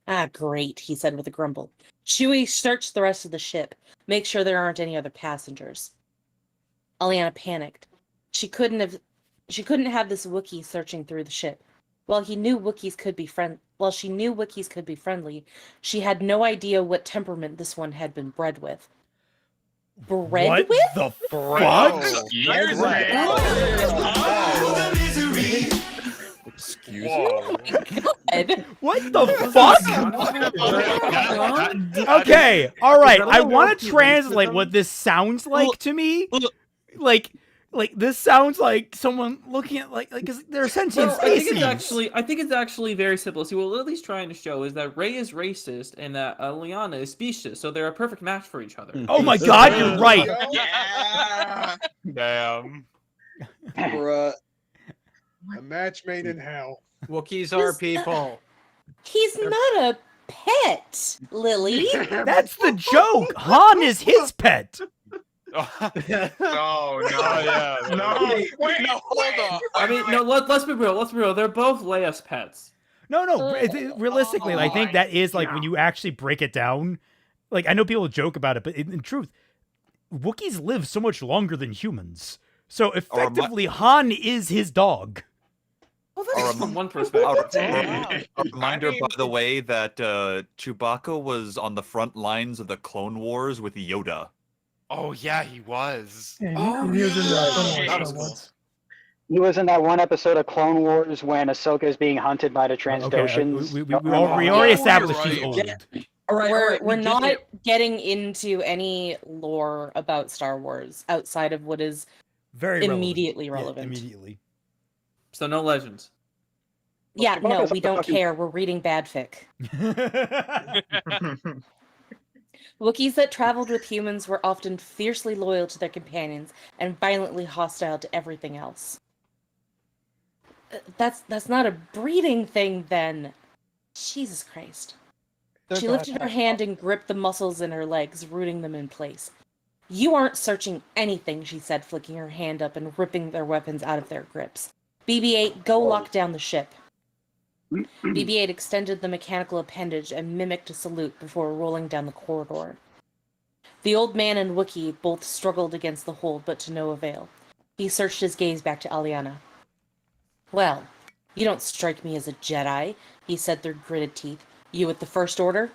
Ah, great, he said with a grumble. Chewie, search the rest of the ship. Make sure there aren't any other passengers. Aliana panicked. She couldn't have this Wookiee searching through the ship. While she knew Wookiees could be friendly, she had no idea what temperament this one had been bred with. Bred with? The fuck? Excuse Whoa. What the fuck? Okay, all right. I want to translate what this sounds like to me. Like this sounds like someone looking at like 'cause they're sentient Well, species. I think it's actually very simple. See, what Lily's trying to show is that Rey is racist and that Liana is specious, so they're a perfect match for each other. Oh my god, you're right. Yeah. Damn. Bruh. A match made in hell. Wookiees are people. He's not a pet, Lily. That's the joke. Han is his pet. Oh no! yeah. No! Wait! No! Hold on! I mean, no. Let's be real. Let's be real. They're both Leia's pets. No. Realistically, I think that is like when you actually break it down. Like I know people joke about it, but in truth, Wookiees live so much longer than humans. So effectively, Han is his dog. Well, that's from one perspective. A reminder, by the way, that Chewbacca was on the front lines of the Clone Wars with Yoda. Oh yeah, he was. Yeah, he was in that was cool. He was in that one episode of Clone Wars when Ahsoka is being hunted by the Transdoshans. We already established she's old. We're not getting into any lore about Star Wars outside of what is very immediately relevant. Immediately. So no legends. Yeah, no, we don't care. We're reading bad fic. Wookiees that traveled with humans were often fiercely loyal to their companions and violently hostile to everything else. That's not a breeding thing, then. Jesus Christ. She lifted her hand and gripped the muscles in her legs, rooting them in place. You aren't searching anything, she said, flicking her hand up and ripping their weapons out of their grips. BB-8, go lock down the ship. BB-8 extended the mechanical appendage and mimicked a salute before rolling down the corridor. The old man and Wookiee both struggled against the hold, but to no avail. He searched his gaze back to Aliana. Well, you don't strike me as a Jedi, he said through gritted teeth. You with the First Order?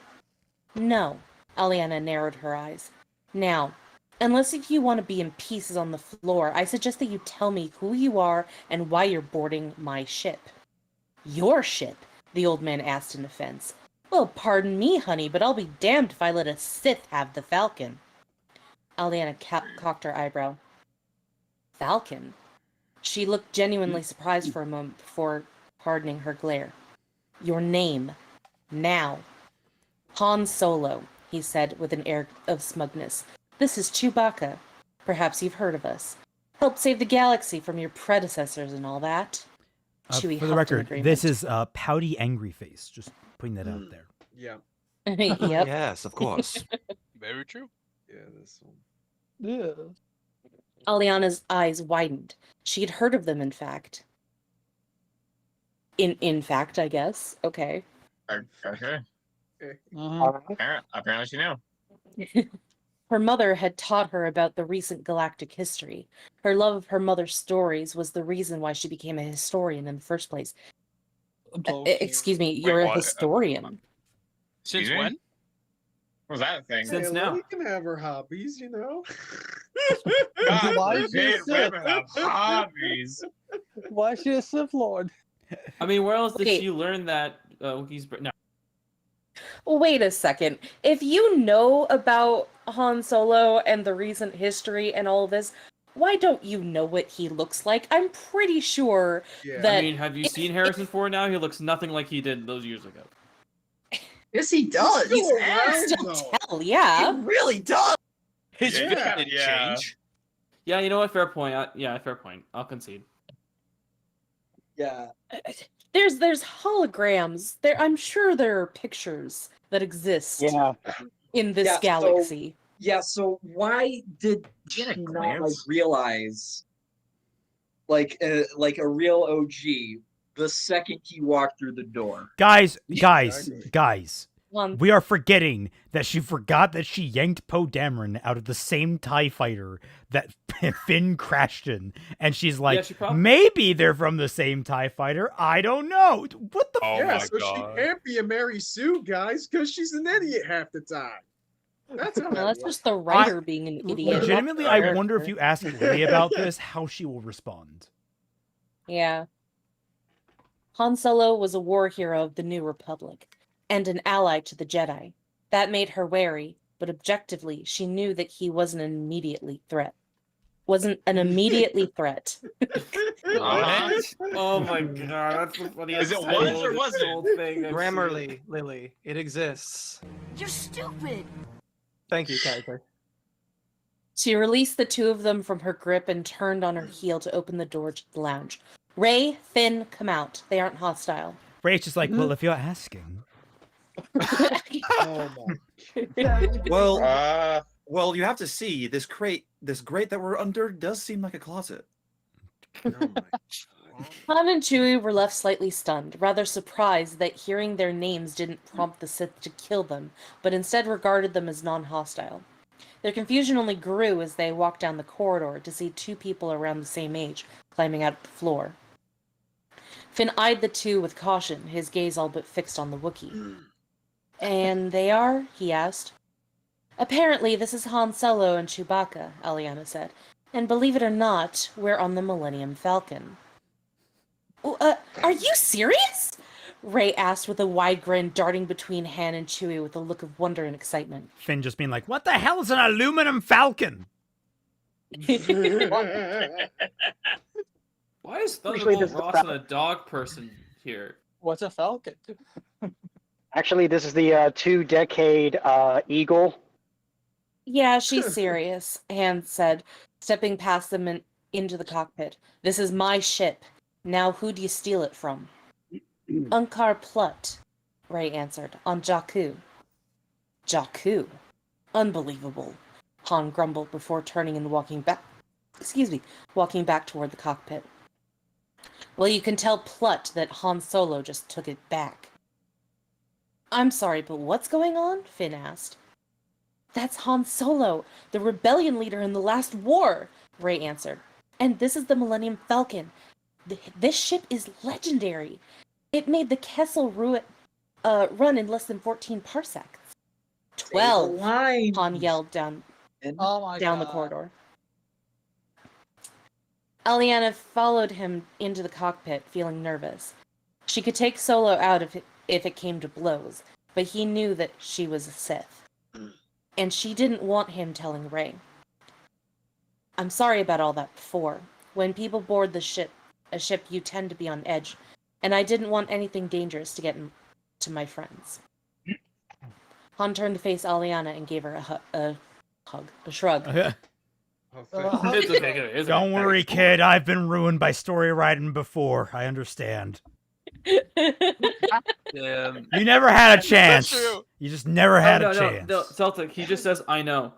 No, Aliana narrowed her eyes. Now, unless if you want to be in pieces on the floor, I suggest that you tell me who you are and why you're boarding my ship. Your ship? The old man asked in offense. Well, pardon me, honey, but I'll be damned if I let a Sith have the Falcon. Aliana cocked her eyebrow. Falcon? She looked genuinely surprised for a moment before hardening her glare. Your name. Now. Han Solo, he said with an air of smugness. This is Chewbacca. Perhaps you've heard of us. Helped save the galaxy from your predecessors and all that. Chewie For the record, this is Pouty Angry Face. Just putting that out there. Yeah. Yep. Yes, of course. Very true. Yeah, this one. Yeah. Aliana's eyes widened. She had heard of them, in fact. In fact, I guess. Okay. Okay. Mhm. Apparently she knew. Her mother had taught her about the recent galactic history. Her love of her mother's stories was the reason why she became a historian in the first place. Excuse me, you're a what? historian. Since Excuse me? when? What's that thing? Since Hey, now. Lily can have her hobbies, you know. God, Why is she a forbid Sith? women have hobbies. Why is she a Sith Lord? I mean, where else did Okay. she learn that Wookiees? No. Wait a second. If you know about Han Solo and the recent history and all of this, why don't you know what he looks like? I'm pretty sure Yeah. that... I mean, have you seen Harrison Ford now? He looks nothing like he did those years ago. Yes, he does. He's still ass. around, Still though. tell, yeah. He really does. His Yeah, fit didn't yeah. change. Yeah, you know what? Fair point. Fair point. I'll concede. Yeah. There's holograms. I'm sure there are pictures that exist in this Yeah, so- galaxy. Yeah, so why did she Get a not like glance. realize like a real OG the second he walked through the door? Guys. One, We are forgetting that she forgot that she yanked Poe Dameron out of the same TIE fighter that Finn crashed in. And she's like, Yeah, she probably- maybe they're from the same TIE fighter. I don't know. What the Oh Yeah, my so god. she can't be a Mary Sue, guys, because she's an idiot half the time. That's how well, that that's works. just the writer being an idiot. Legitimately, I wonder if you ask Lily about this, how she will respond. Yeah. Han Solo was a war hero of the New Republic, and an ally to the Jedi. That made her wary, but objectively, she knew that he wasn't an immediately threat. Wasn't an immediately threat. What? Oh my god, that's the funniest. Is it was or wasn't? Thing I've Grammarly, seen. Lily, it exists. You're stupid. Thank you, character. She released the two of them from her grip and turned on her heel to open the door to the lounge. Rey, Finn, come out. They aren't hostile. Rey's just like, well, if you're asking. Oh my. Well, you have to see this grate that we're under does seem like a closet. Han and Chewie were left slightly stunned, rather surprised that hearing their names didn't prompt the Sith to kill them, but instead regarded them as non-hostile. Their confusion only grew as they walked down the corridor to see two people around the same age climbing out of the floor. Finn eyed the two with caution, his gaze all but fixed on the Wookiee. And they are? He asked. Apparently, this is Han Solo and Chewbacca, Aliana said. And believe it or not, we're on the Millennium Falcon. Are you serious? Rey asked with a wide grin darting between Han and Chewie with a look of wonder and excitement. Finn just being like, what the hell is an aluminum falcon? Why is Thunderbolt Ross and a dog person here? What's a falcon? Actually, this is the 2-decade eagle. Yeah, she's serious, Han said, stepping past them into the cockpit. This is my ship. Now who do you steal it from? Unkar Plutt, Rey answered, on Jakku. Jakku? Unbelievable, Han grumbled before turning and walking back toward the cockpit. Well, you can tell Plutt that Han Solo just took it back. I'm sorry, but what's going on? Finn asked. That's Han Solo, the rebellion leader in the last war, Rey answered. And this is the Millennium Falcon. This ship is legendary. It made the Kessel run in less than 14 parsecs. 12, Han yelled down the corridor. Aliana followed him into the cockpit, feeling nervous. She could take Solo out if it came to blows, but he knew that she was a Sith. And she didn't want him telling Rey. I'm sorry about all that before. When people board a ship, you tend to be on edge, and I didn't want anything dangerous to get to my friends. Han turned to face Aliana and gave her a shrug. Don't worry, kid. I've been ruined by story writing before. I understand. You never had a chance. You just never had a chance. No, Celtic, he just says, I know.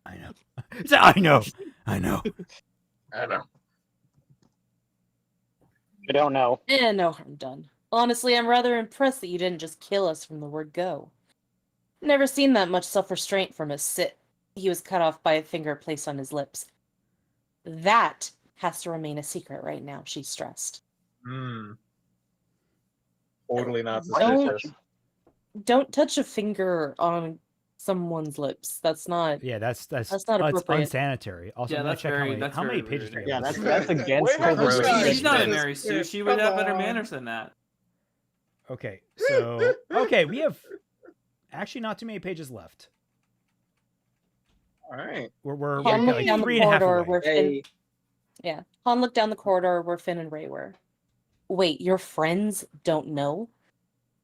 I know. I know. I know. I know. I don't know. No harm done. Honestly, I'm rather impressed that you didn't just kill us from the word go. Never seen that much self-restraint from a Sith. He was cut off by a finger placed on his lips. That has to remain a secret right now, she stressed. Totally not suspicious. Don't touch a finger on someone's lips. That's not. Yeah, that's not it's appropriate. unsanitary. Also, Yeah, let me that's check very- how many very pages. rude. do we have? That's against She's not a Mary Sue. She would have better manners than that. Okay, so we have actually not too many pages left. All right, we're Han looked like down the 3.5 corridor away. where Finn. Yeah, Han looked down the corridor where Finn and Rey were. Wait, your friends don't know?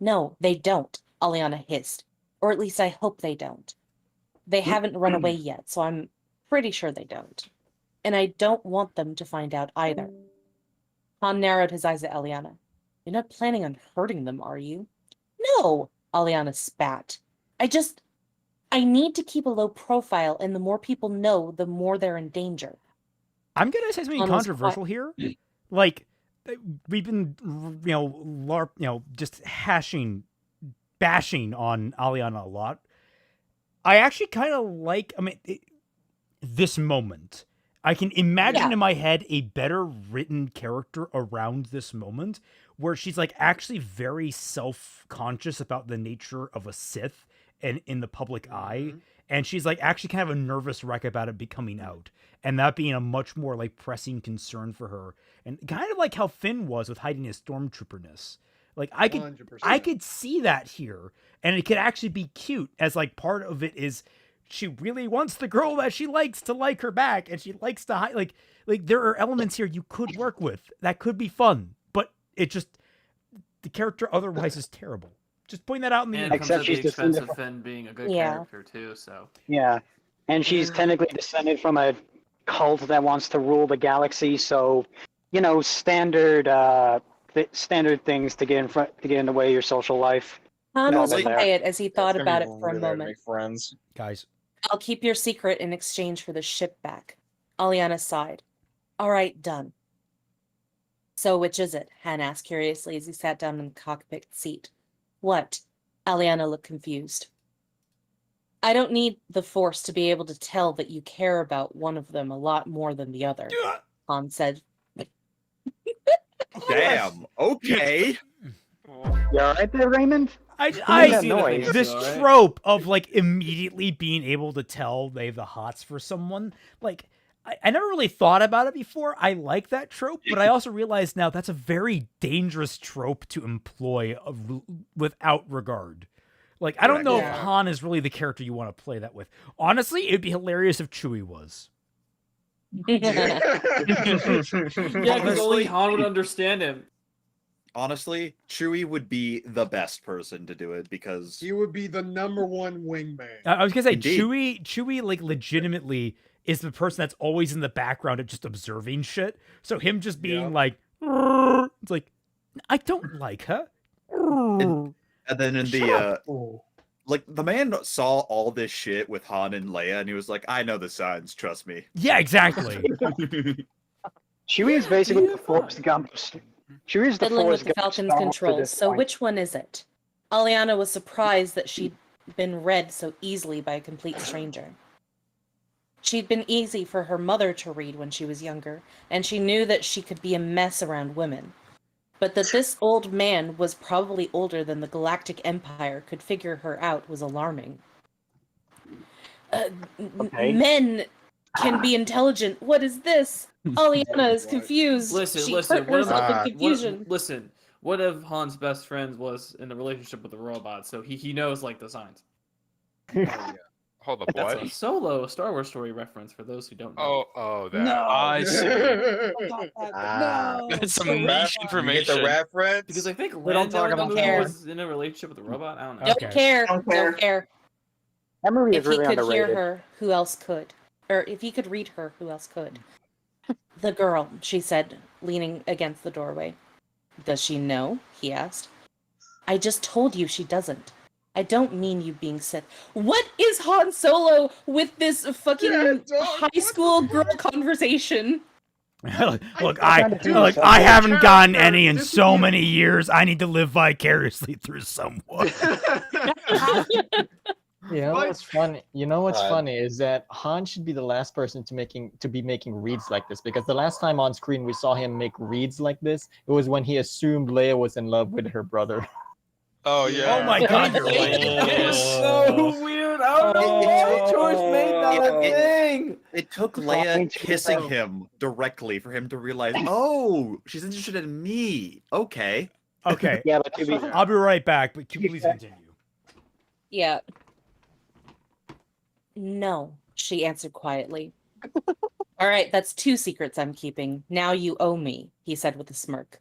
No, they don't, Aliana hissed. Or at least I hope they don't. They haven't run away yet, so I'm pretty sure they don't. And I don't want them to find out either. Han narrowed his eyes at Aliana. You're not planning on hurting them, are you? No, Aliana spat. I need to keep a low profile, and the more people know, the more they're in danger. I'm gonna say something Han was controversial here. Like, we've been, just bashing on Aliana a lot. I actually kind of like, this moment. I can imagine in my head a better written character around this moment where she's like actually very self-conscious about the nature of a Sith and in the public eye. And she's like actually kind of a nervous wreck about it becoming out, and that being a much more like pressing concern for her, and kind of like how Finn was with hiding his stormtrooperness. Like I could see that here, and it could actually be cute as like part of it is she really wants the girl that she likes to like her back, and she likes to hide. Like there are elements here you could work with that could be fun, but it just the character otherwise is terrible. Just point that out in the And except she's expense of Finn being a good character too. So yeah, and she's technically descended from a cult that wants to rule the galaxy. So, standard standard things to get in the way of your social life. Han was quiet as he thought about it for a moment. Friends, guys. I'll keep your secret in exchange for the ship back. Aliana sighed. All right, done. So which is it? Han asked curiously as he sat down in the cockpit seat. What? Aliana looked confused. I don't need the Force to be able to tell that you care about one of them a lot more than the other, Han said. Damn. Okay. You all right there, Raymond? This trope of like immediately being able to tell they have the hots for someone, like I never really thought about it before. I like that trope, but I also realize now that's a very dangerous trope to employ without regard. Like, I don't know if Han is really the character you want to play that with. Honestly, it'd be hilarious if Chewie was. Yeah, because only Han would understand him. Honestly, Chewie would be the best person to do it because he would be the #1 wingman. I was gonna say Indeed. Chewie like legitimately is the person that's always in the background of just observing shit. So him just being like, it's like, I don't like her. And then in the like the man saw all this shit with Han and Leia, and he was like, I know the signs, trust me. Yeah, exactly. Chewie is basically the Forrest Gump. Chewie is the Fiddling with Forrest the Gump Falcon's Star Wars to controls. this So point. which one is it? Aliana was surprised that she'd been read so easily by a complete stranger. She'd been easy for her mother to read when she was younger, and she knew that she could be a mess around women. But that this old man was probably older than the Galactic Empire could figure her out was alarming. Men can be intelligent. What is this? Aliana is confused. She hurt herself in confusion. What if Han's best friend was in a relationship with a robot, so he knows like the signs? Hold up, That's what? a Solo Star Wars story reference for those who don't know. Oh, that. No. I see. No. That's some niche information. The reference. Because I think We don't Lando talk in the about movie that. was in a relationship with a robot. I don't know. Don't care. Don't care. That movie If is really he could underrated. hear her, who else could? Or if he could read her, who else could? The girl, she said, leaning against the doorway. Does she know? He asked. I just told you she doesn't. I don't mean you being Sith. What is Han Solo with this fucking high school girl conversation? Look, I haven't gotten any in so many years. I need to live vicariously through someone. You know what's funny? You know what's funny is that Han should be the last person to be making reads like this, because the last time on screen we saw him make reads like this, it was when he assumed Leia was in love with her brother. Oh yeah. Oh my god, you're right. It's so weird. I don't know why George made that a thing. It took Leia kissing him directly for him to realize, oh, she's interested in me. Okay. Okay. Yeah, but to be I'll be right back, but please continue. Yeah. No, she answered quietly. All right, that's 2 secrets I'm keeping. Now you owe me, he said with a smirk.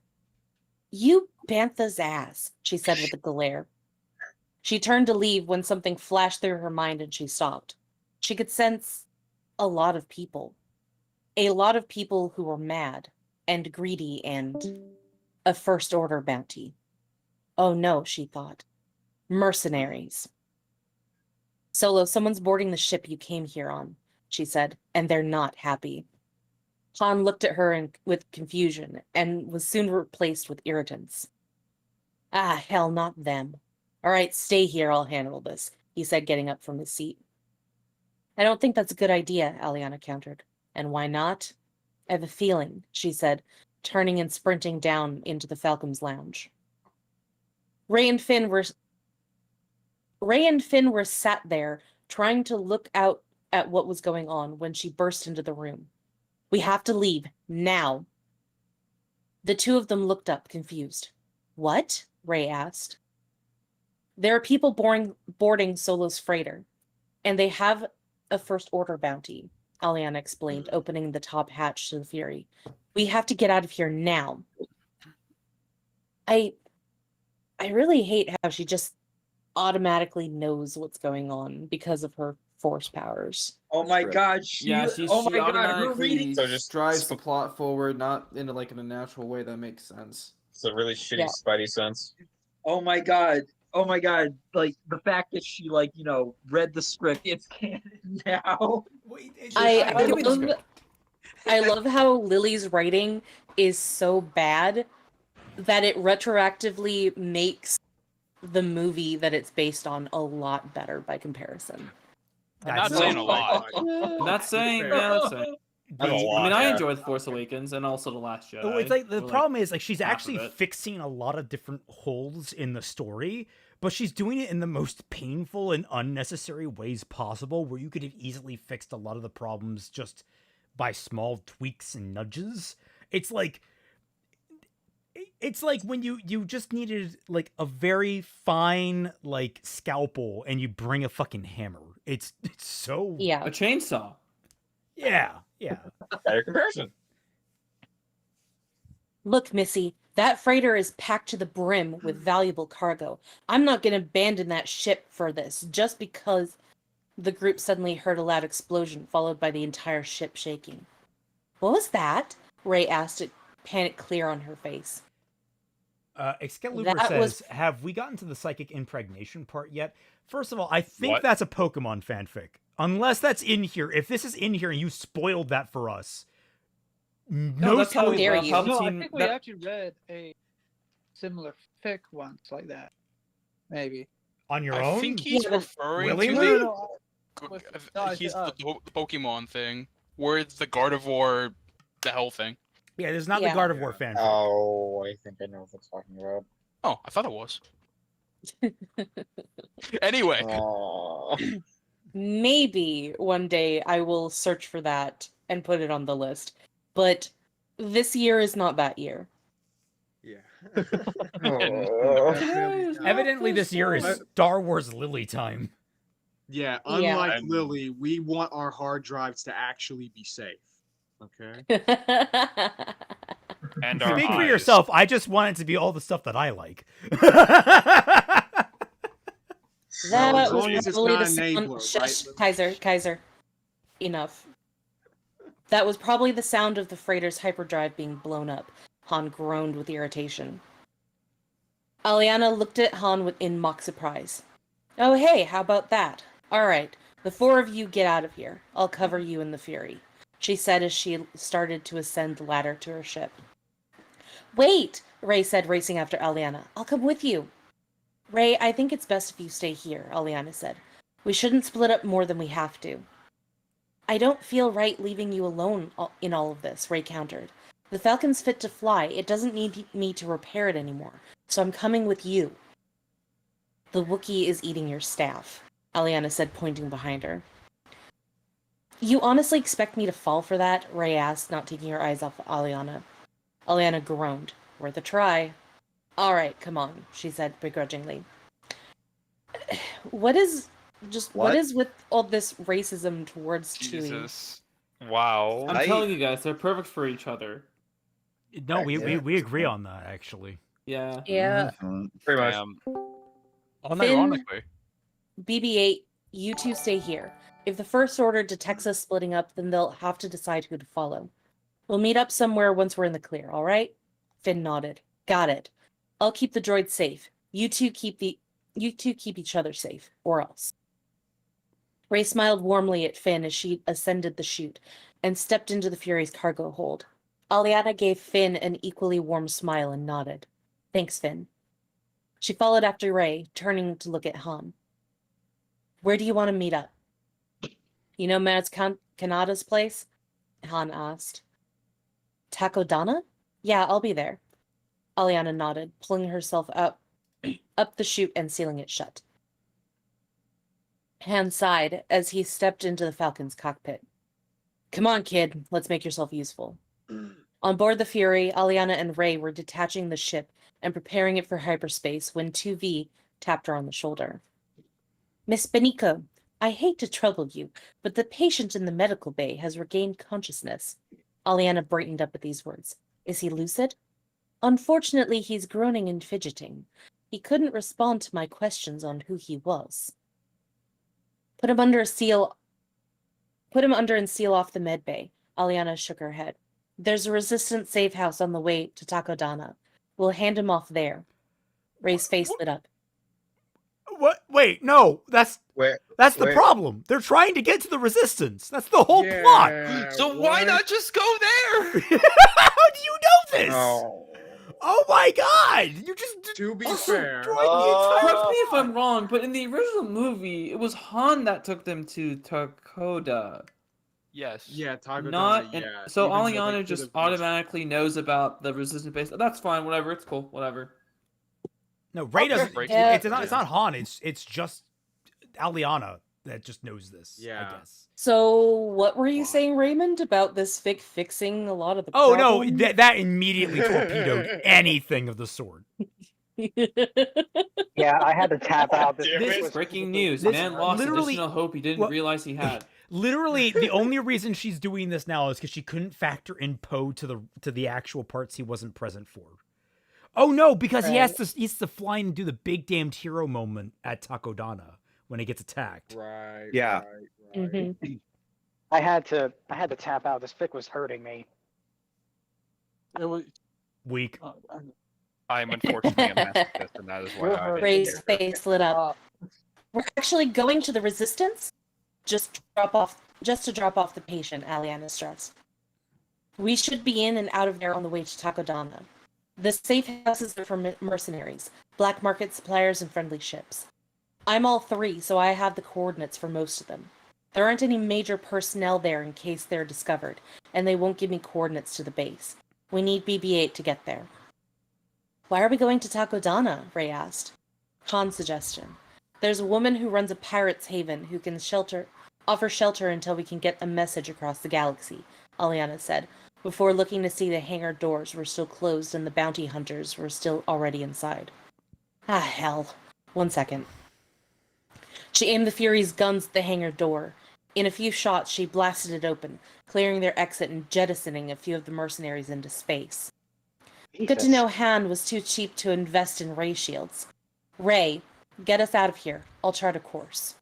You Bantha's ass, she said with a glare. She turned to leave when something flashed through her mind and she stopped. She could sense a lot of people. A lot of people who were mad and greedy and a first order bounty. Oh no, she thought. Mercenaries. Solo, someone's boarding the ship you came here on, she said, and they're not happy. Han looked at her with confusion and was soon replaced with irritance. Ah, hell, not them. All right, stay here, I'll handle this, he said, getting up from his seat. I don't think that's a good idea, Aliana countered. And why not? I have a feeling, she said, turning and sprinting down into the Falcon's lounge. Rey and Finn were Ray and Finn were sat there, trying to look out at what was going on when she burst into the room. We have to leave, now. The two of them looked up, confused. What? Ray asked. There are people boarding Solo's freighter, and they have a First Order bounty, Aliana explained, opening the top hatch to the Fury. We have to get out of here now. I really hate how she just automatically knows what's going on because of her force powers. Oh my god, she Oh my god, her automatically reading drives the plot forward, not in in a natural way that makes sense. It's a really shitty Spidey sense. Oh my god. Oh my god, like the fact that she read the script, it's canon now. I love how Lily's writing is so bad that it retroactively makes the movie that it's based on a lot better by comparison. I'm not saying a lot. Not saying, yeah, that's saying. That's a lot, I mean, I yeah. enjoyed The Force Awakens and also The Last Jedi. Oh, it's like the Or, problem is like she's half of actually it. fixing a lot of different holes in the story, but she's doing it in the most painful and unnecessary ways possible, where you could have easily fixed a lot of the problems just by small tweaks and nudges. It's like when you just needed like a very fine like scalpel and you bring a fucking hammer. It's so Yeah. A chainsaw. Yeah. Better comparison. Look, Missy, that freighter is packed to the brim with valuable cargo. I'm not going to abandon that ship for this, just because the group suddenly heard a loud explosion, followed by the entire ship shaking. What was that? Ray asked, it panic clear on her face. Excalibur That says, was- have we gotten to the psychic impregnation part yet? First of all, I think What? that's a Pokemon fanfic. Unless that's in here. If this is in here and you spoiled that for us, no that's how spoilers. dare you. No, I Palpatine- think we that- actually read a similar fic once like that. Maybe. On your I own? think he's Yeah, but- referring Willingly? to No, no, I he's said the Pokemon thing, where it's the Gardevoir, the hell thing. Yeah, there's not Yeah. the Gardevoir fanfic. Oh, I think I know what you're talking about. Oh, I thought it was. Anyway, Oh. Maybe one day I will search for that and put it on the list. But this year is not that year. Yeah. Evidently, this year is Star Wars Lily time. Yeah, Yeah. unlike Lily, we want our hard drives to actually be safe. Okay. And our Speak for eyes. yourself. I just want it to be all the stuff that I like. That Well, as was long as it's probably not the an sound. enabler, right? Shush, Kaiser. Enough. That was probably the sound of the freighter's hyperdrive being blown up. Han groaned with irritation. Aliana looked at Han in mock surprise. Oh, hey, how about that? All right, the four of you get out of here. I'll cover you in the Fury, she said as she started to ascend the ladder to her ship. Wait, Ray said, racing after Aliana. I'll come with you. Ray, I think it's best if you stay here, Aliana said. We shouldn't split up more than we have to. I don't feel right leaving you alone in all of this, Ray countered. The Falcon's fit to fly. It doesn't need me to repair it anymore, so I'm coming with you. The Wookiee is eating your staff, Aliana said, pointing behind her. You honestly expect me to fall for that? Ray asked, not taking her eyes off Aliana. Aliana groaned. Worth a try. All right, come on, she said begrudgingly. What is with all this racism towards Chewie? Jesus. Wow. I'm telling you guys, they're perfect for each other. No, we agree on that, actually. Yeah. Yeah. Pretty much. Unironically. BB-8, you two stay here. If the First Order detects us splitting up, then they'll have to decide who to follow. We'll meet up somewhere once we're in the clear, all right? Finn nodded. Got it. I'll keep the droid safe. You two keep each other safe, or else. Ray smiled warmly at Finn as she ascended the chute and stepped into the Fury's cargo hold. Aliana gave Finn an equally warm smile and nodded. Thanks, Finn. She followed after Ray, turning to look at Han. Where do you want to meet up? You know Maz Kanata's place? Han asked. Takodana? Yeah, I'll be there. Aliana nodded, pulling herself up the chute and sealing it shut. Han sighed as he stepped into the Falcon's cockpit. Come on, kid. Let's make yourself useful. On board the Fury, Aliana and Rey were detaching the ship and preparing it for hyperspace when 2V tapped her on the shoulder. Miss Beniko, I hate to trouble you, but the patient in the medical bay has regained consciousness. Aliana brightened up at these words. Is he lucid? Unfortunately, he's groaning and fidgeting. He couldn't respond to my questions on who he was. Put him under and seal off the med bay. Aliana shook her head. There's a resistance safe house on the way to Takodana. We'll hand him off there. Rey's face lit up. What? Wait, no. That's the problem. They're trying to get to the resistance. That's the whole plot. So why not just go there? How do you know this? Oh my god! You just to be fair. Correct me if I'm wrong, but in the original movie, it was Han that took them to Takoda. Yes. Yeah, Takodana, Not yeah. so Even though they Aliana could've just used- automatically knows about the resistant base. That's fine. Whatever. It's cool. Whatever. No, Rey doesn't. Yeah. It's not Han. It's just Aliana that just knows this. Yeah. I guess. So, what were you saying, Raymond, about this fic fixing a lot of the Oh no, problems? that immediately torpedoed anything of the sort. Yeah, I had to tap out. This is breaking news. This Man lost literally- additional hope he didn't realize he had. Literally, the only reason she's doing this now is because she couldn't factor in Poe to the actual parts he wasn't present for. Oh no, because he has to fly and do the big damned hero moment at Takodana when he gets attacked. Right. Yeah. Mm-hmm. I had to tap out. This fic was hurting me. It was Weak. I'm unfortunately a masochist, and that is why I Rey's face lit up. We're actually going to the resistance? Just to drop off the patient, Aliana stressed. We should be in and out of there on the way to Takodana. The safe houses are for mercenaries, black market suppliers, and friendly ships. I'm all three, so I have the coordinates for most of them. There aren't any major personnel there in case they're discovered, and they won't give me coordinates to the base. We need BB-8 to get there. Why are we going to Takodana? Rey asked. Han's suggestion. There's a woman who runs a pirate's haven who can offer shelter until we can get a message across the galaxy, Aliana said, before looking to see the hangar doors were still closed and the bounty hunters were still already inside. Ah, hell. 1 second. She aimed the Fury's guns at the hangar door. In a few shots, she blasted it open, clearing their exit and jettisoning a few of the mercenaries into space. Good to know Han was too cheap to invest in ray shields. Rey, get us out of here. I'll chart a course.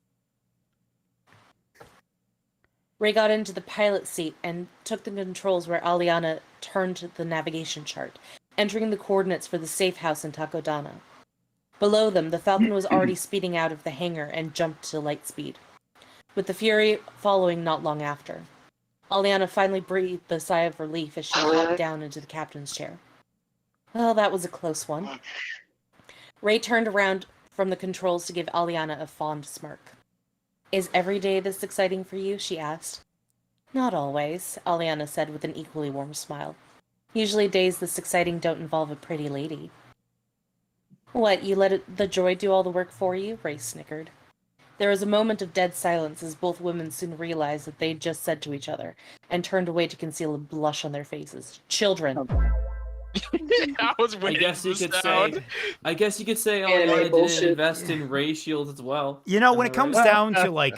Rey got into the pilot seat and took the controls where Aliana turned the navigation chart, entering the coordinates for the safe house in Takodana. Below them, the Falcon was already speeding out of the hangar and jumped to light speed, with the Fury following not long after. Aliana finally breathed a sigh of relief as she hopped down into the captain's chair. Well, that was a close one. Rey turned around from the controls to give Aliana a fond smirk. Is every day this exciting for you? She asked. Not always, Aliana said with an equally warm smile. Usually days this exciting don't involve a pretty lady. What, you let the droid do all the work for you? Rey snickered. There was a moment of dead silence as both women soon realized that they'd just said to each other, and turned away to conceal a blush on their faces. Children. That was I guess you could say Anime Aliana didn't bullshit. invest in ray shields as well. You know, when it comes Right? down to when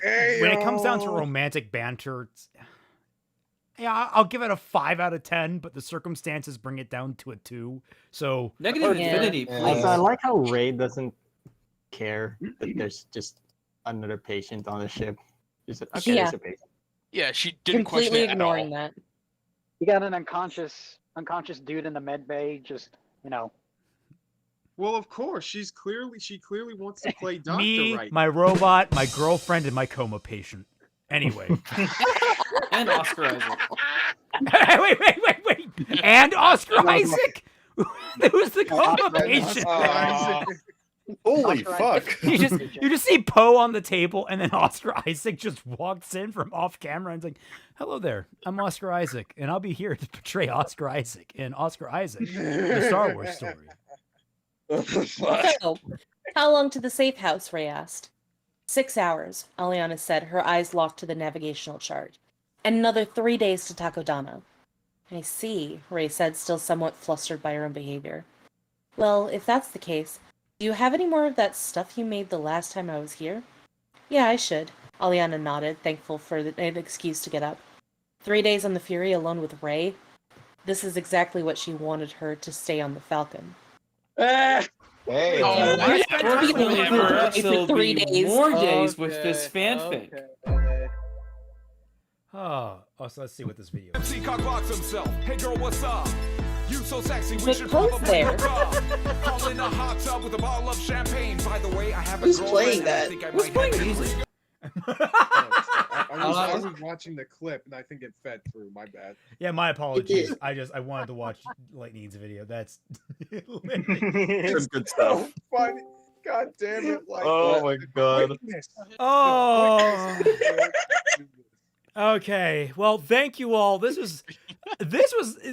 it comes down to romantic banter, yeah, I'll give it a 5 out of 10, but the circumstances bring it down to a 2. So Negative infinity, Also, I like how Rey doesn't care that there's just another patient on the ship. Just okay, Yeah. there's a patient. Yeah, she didn't Completely question it at all. ignoring that. You got an unconscious dude in the med bay, just Well, of course, she clearly wants to play doctor me, right. my robot, my girlfriend, and my coma patient. Anyway. And Oscar Isaac. wait. And Oscar Isaac? Who's the coma patient? Holy fuck. You just see Poe on the table, and then Oscar Isaac just walks in from off camera and is like, hello there, I'm Oscar Isaac, and I'll be here to portray Oscar Isaac in Oscar Isaac, the Star Wars story. So, how long to the safe house? Rey asked. 6 hours, Aliana said, her eyes locked to the navigational chart. And another 3 days to Takodana. I see, Ray said, still somewhat flustered by her own behavior. Well, if that's the case, do you have any more of that stuff you made the last time I was here? Yeah, I should. Aliana nodded, thankful for an excuse to get up. 3 days on the Fury alone with Ray? This is exactly what she wanted her to stay on the Falcon. Hey. Oh, I my spent for 3 days. More days with this fanfic. Oh, so let's see what this video is. MC cockblocks himself. Hey girl, what's up? You so sexy, we The should clothes probably there. hook up. Call in a hot tub with a bottle of champagne. By the way, I have a Who's girlfriend playing and I that? think I Who's might playing have music? I was watching the clip and I think it fed through. My bad. Yeah, my apologies. I wanted to watch Lightning's video. That's Some good stuff. So funny. God damn it! Like, Oh my god. quickness. Oh. The quickness is- Okay. Well, thank you all. This was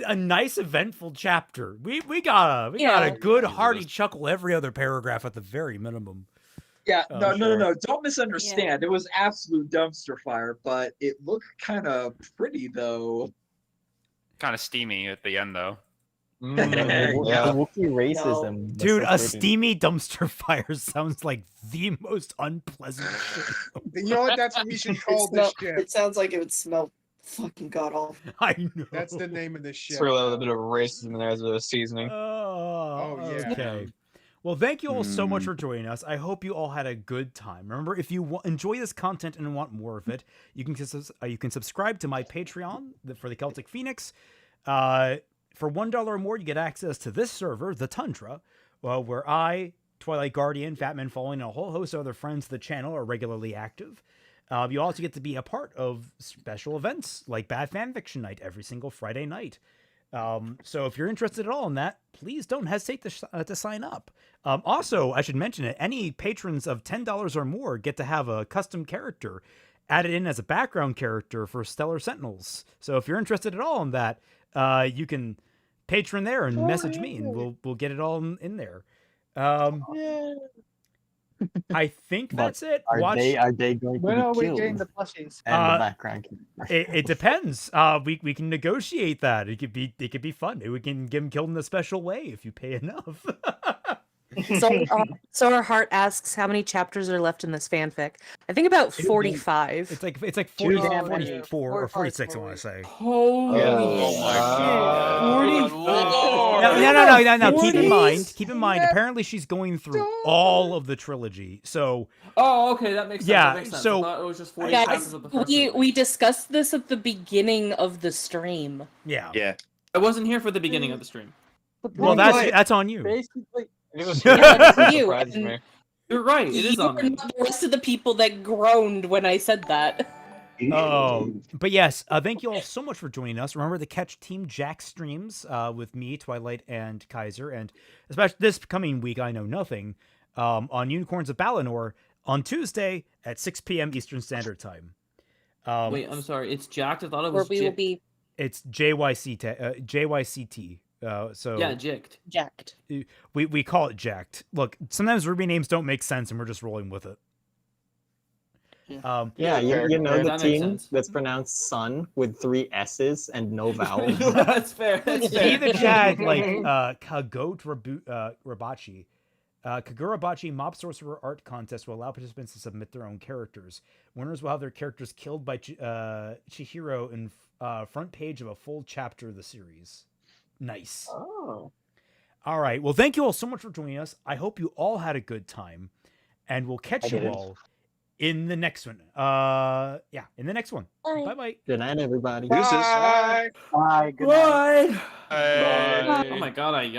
a nice eventful chapter. We got a good hearty chuckle every other paragraph at the very minimum. Yeah, Oh, no, sure. no. Don't misunderstand. It was absolute dumpster fire, but it looked kind of pretty though. Kind of steamy at the end, though. The Wookiee racism. was Dude, so a pretty. steamy dumpster fire sounds like the most unpleasant shit. You know what? That's what we should call this ship. It sounds like it would smell fucking god awful. I know. That's the name of this ship. It's really a little bit of racism in there as a seasoning. Oh, yeah. Okay. Well, thank you all so much for joining us. I hope you all had a good time. Remember, if you enjoy this content and want more of it, you can subscribe to my Patreon for the Celtic Phoenix. For $1 or more, you get access to this server, the Tundra, where I, Twilight Guardian, Fatman Falling, and a whole host of other friends of the channel are regularly active. You also get to be a part of special events like Bad Fanfiction Night every single Friday night. So if you're interested at all in that, please don't hesitate to sign up. Also, I should mention it, any patrons of $10 or more get to have a custom character added in as a background character for Stellar Sentinels. So if you're interested at all in that, you can patron there and message me, and we'll get it all in there. I think that's it. Are they going to When are be we killed? getting the plushies? And the background. It depends. We can negotiate that. It could be fun. We can get them killed in a special way if you pay enough. So our heart asks how many chapters are left in this fanfic. I think about 45. It's like 40, 44 or 46. I want to say. Holy No. Keep in mind. Apparently, she's going through all of the trilogy. So. Oh, okay, that makes sense. Yeah. That makes sense. So I thought it was just 40 Guys, chapters of the first we discussed this at the beginning of the stream. Yeah. Yeah. I wasn't here for the beginning of the stream. Well, that's on you. Basically, Yeah, you. And You're right. It is you on were me. not the rest of the people that groaned when I said that. Oh, but yes, thank you all so much for joining us. Remember to catch Team Jack streams with me, Twilight, and Kaiser, and especially this coming week, I Know Nothing, on Unicorns of Balinor on Tuesday at 6 p.m. Eastern Standard Time. Wait, I'm sorry. It's Jacked. I thought it Where was we will be It's JYCT. So Yeah, Jacked. jacked. We call it Jacked. Look, sometimes Ruby names don't make sense, and we're just rolling with it. Yeah, you know That the makes team sense. that's pronounced sun with 3 S's and no vowel. That's fair. That's fair. See the Jag like Kagot Rabachi. Kagurabachi Mob Sorcerer Art Contest will allow participants to submit their own characters. Winners will have their characters killed by Chihiro in front page of a full chapter of the series. Nice. Oh. All right. Well, thank you all so much for joining us. I hope you all had a good time, and we'll catch you all in the next one. In the next one. Bye bye. Good night, everybody. Bye. Bye. Good night. Bye. Oh my god, I yawned.